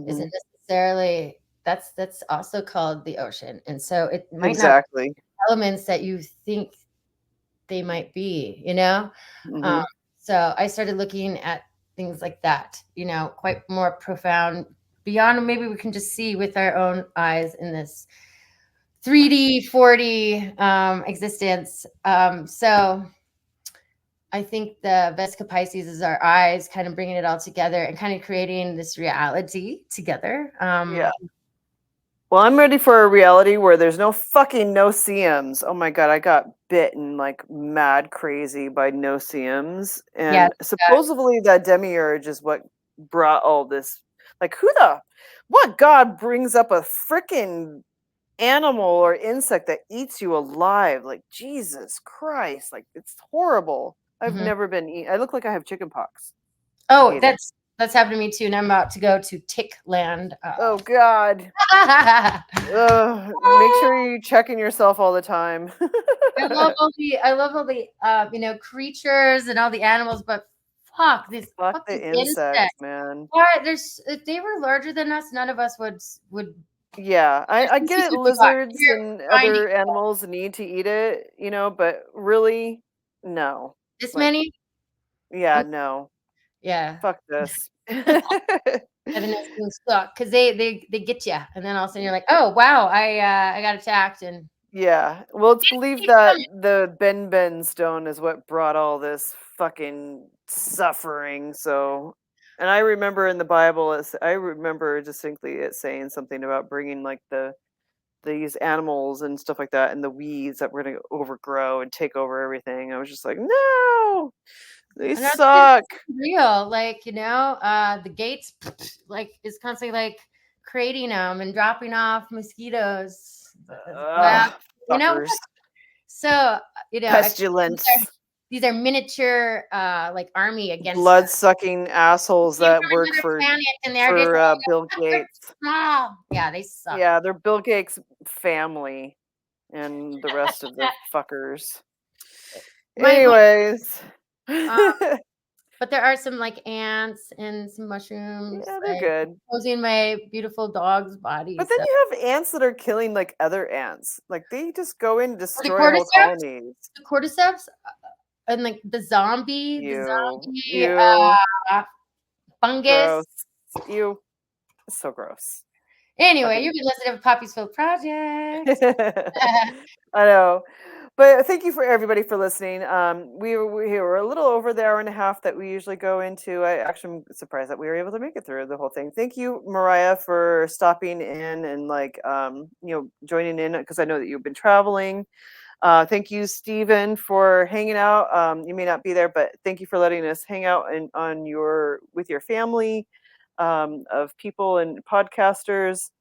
isn't necessarily, that's also called the ocean. And so it might not Exactly. be elements that you think they might be, so I started looking at things like that, quite more profound, beyond maybe we can just see with our own eyes in this 3D, 4D existence. So I think the Vesica Pisces is our eyes, kind of bringing it all together and kind of creating this reality together. Yeah. Well, I'm ready for a reality where there's no fucking no-see-ums. Oh my god, I got bitten like mad crazy by no-see-ums, Yeah. and supposedly that demiurge is what brought all this. Like, what god brings up a freaking animal or insect that eats you alive? Like, Jesus Christ, like it's horrible. I've Mhm. never been I look like I have chicken pox. I Oh, hate it. that's happened to me too, and I'm about to go to Tick Land. Oh god. Make sure you're checking yourself all the time. I love all the creatures and all the animals, but fuck these Fuck fucking the insects, insects. man. Why there's if they were larger than us, none of us would. Yeah, Their I get species it. would be gone. Lizards We're and finding other animals need to eat it, but really, no. this Like, many. yeah, no. Yeah, Fuck this. yeah, the next thing suck because they get you, and then all of a sudden you're like, oh wow, I got attacked, and Yeah. Well, it's believed keep that coming. the Ben stone is what brought all this fucking suffering. So, and I remember in the Bible, I remember distinctly it saying something about bringing like these animals and stuff like that and the weeds that were going to overgrow and take over everything. I was just like, no, they And that's suck. real. Like, the gates like is constantly like creating them and dropping off mosquitoes. Well, Ugh, you know, fuckers. so these are Pestilence. these are miniature like army against Blood us. sucking assholes They came that from work another planet and they're just for Bill they're Gates. small. Yeah, they suck. Yeah, they're Bill Gates' family and the rest of the fuckers. My Anyways. um, Yeah, but there are some like ants and some mushrooms they're like good. posing my beautiful dog's body. But then So you have ants that are killing like other ants. Like they just go in and the destroy whole cordyceps, colonies. the cordyceps, and like the You, zombie you, fungus. gross. You, so gross. Anyway, Fucking. you've been listening to Poppy's Field Project. I know. But thank you for everybody for listening. We were a little over the hour and a half that we usually go into. I actually am surprised that we were able to make it through the whole thing. Thank you, Mariah, for stopping in and joining in because I know that you've been traveling. Thank you, Stephen, for hanging out. You may not be there, but thank you for letting us hang out with your family of people and podcasters.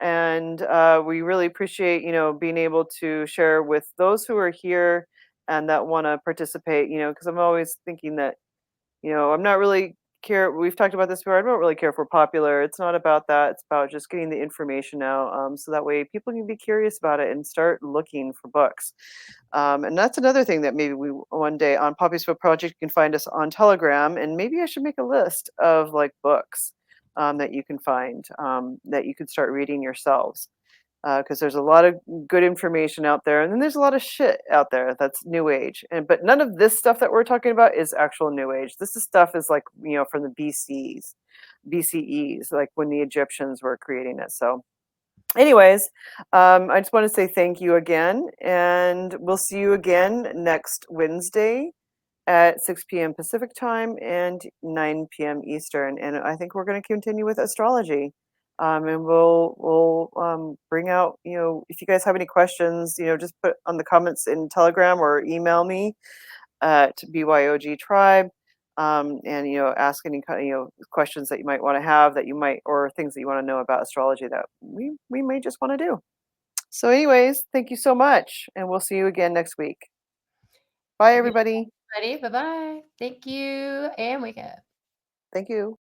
And we really appreciate being able to share with those who are here and that want to participate, because I'm always thinking that I'm not really care. We've talked about this before. I don't really care if we're popular. It's not about that. It's about just getting the information out, so that way people can be curious about it and start looking for books. And that's another thing that maybe we one day on Poppy's Book Project you can find us on Telegram, and maybe I should make a list of like books that you can find that you could start reading yourselves because there's a lot of good information out there, and then there's a lot of shit out there that's new age. But none of this stuff that we're talking about is actual new age. Stuff is like from the BCEs, like when the Egyptians were creating it. So, anyways, I just want to say thank you again, and we'll see you again next Wednesday at 6 p.m. Pacific time and 9 p.m. Eastern. And I think we're going to continue with astrology. And we'll bring out, if you guys have any questions, just put on the comments in Telegram or email me at BYOG Tribe. And ask any questions that you might want to have or things that you want to know about astrology that we may just want to do. So, anyways, thank you so much, and we'll see you again next week. Bye, everybody. Ready? Bye bye. Thank you, and wake up. Thank you.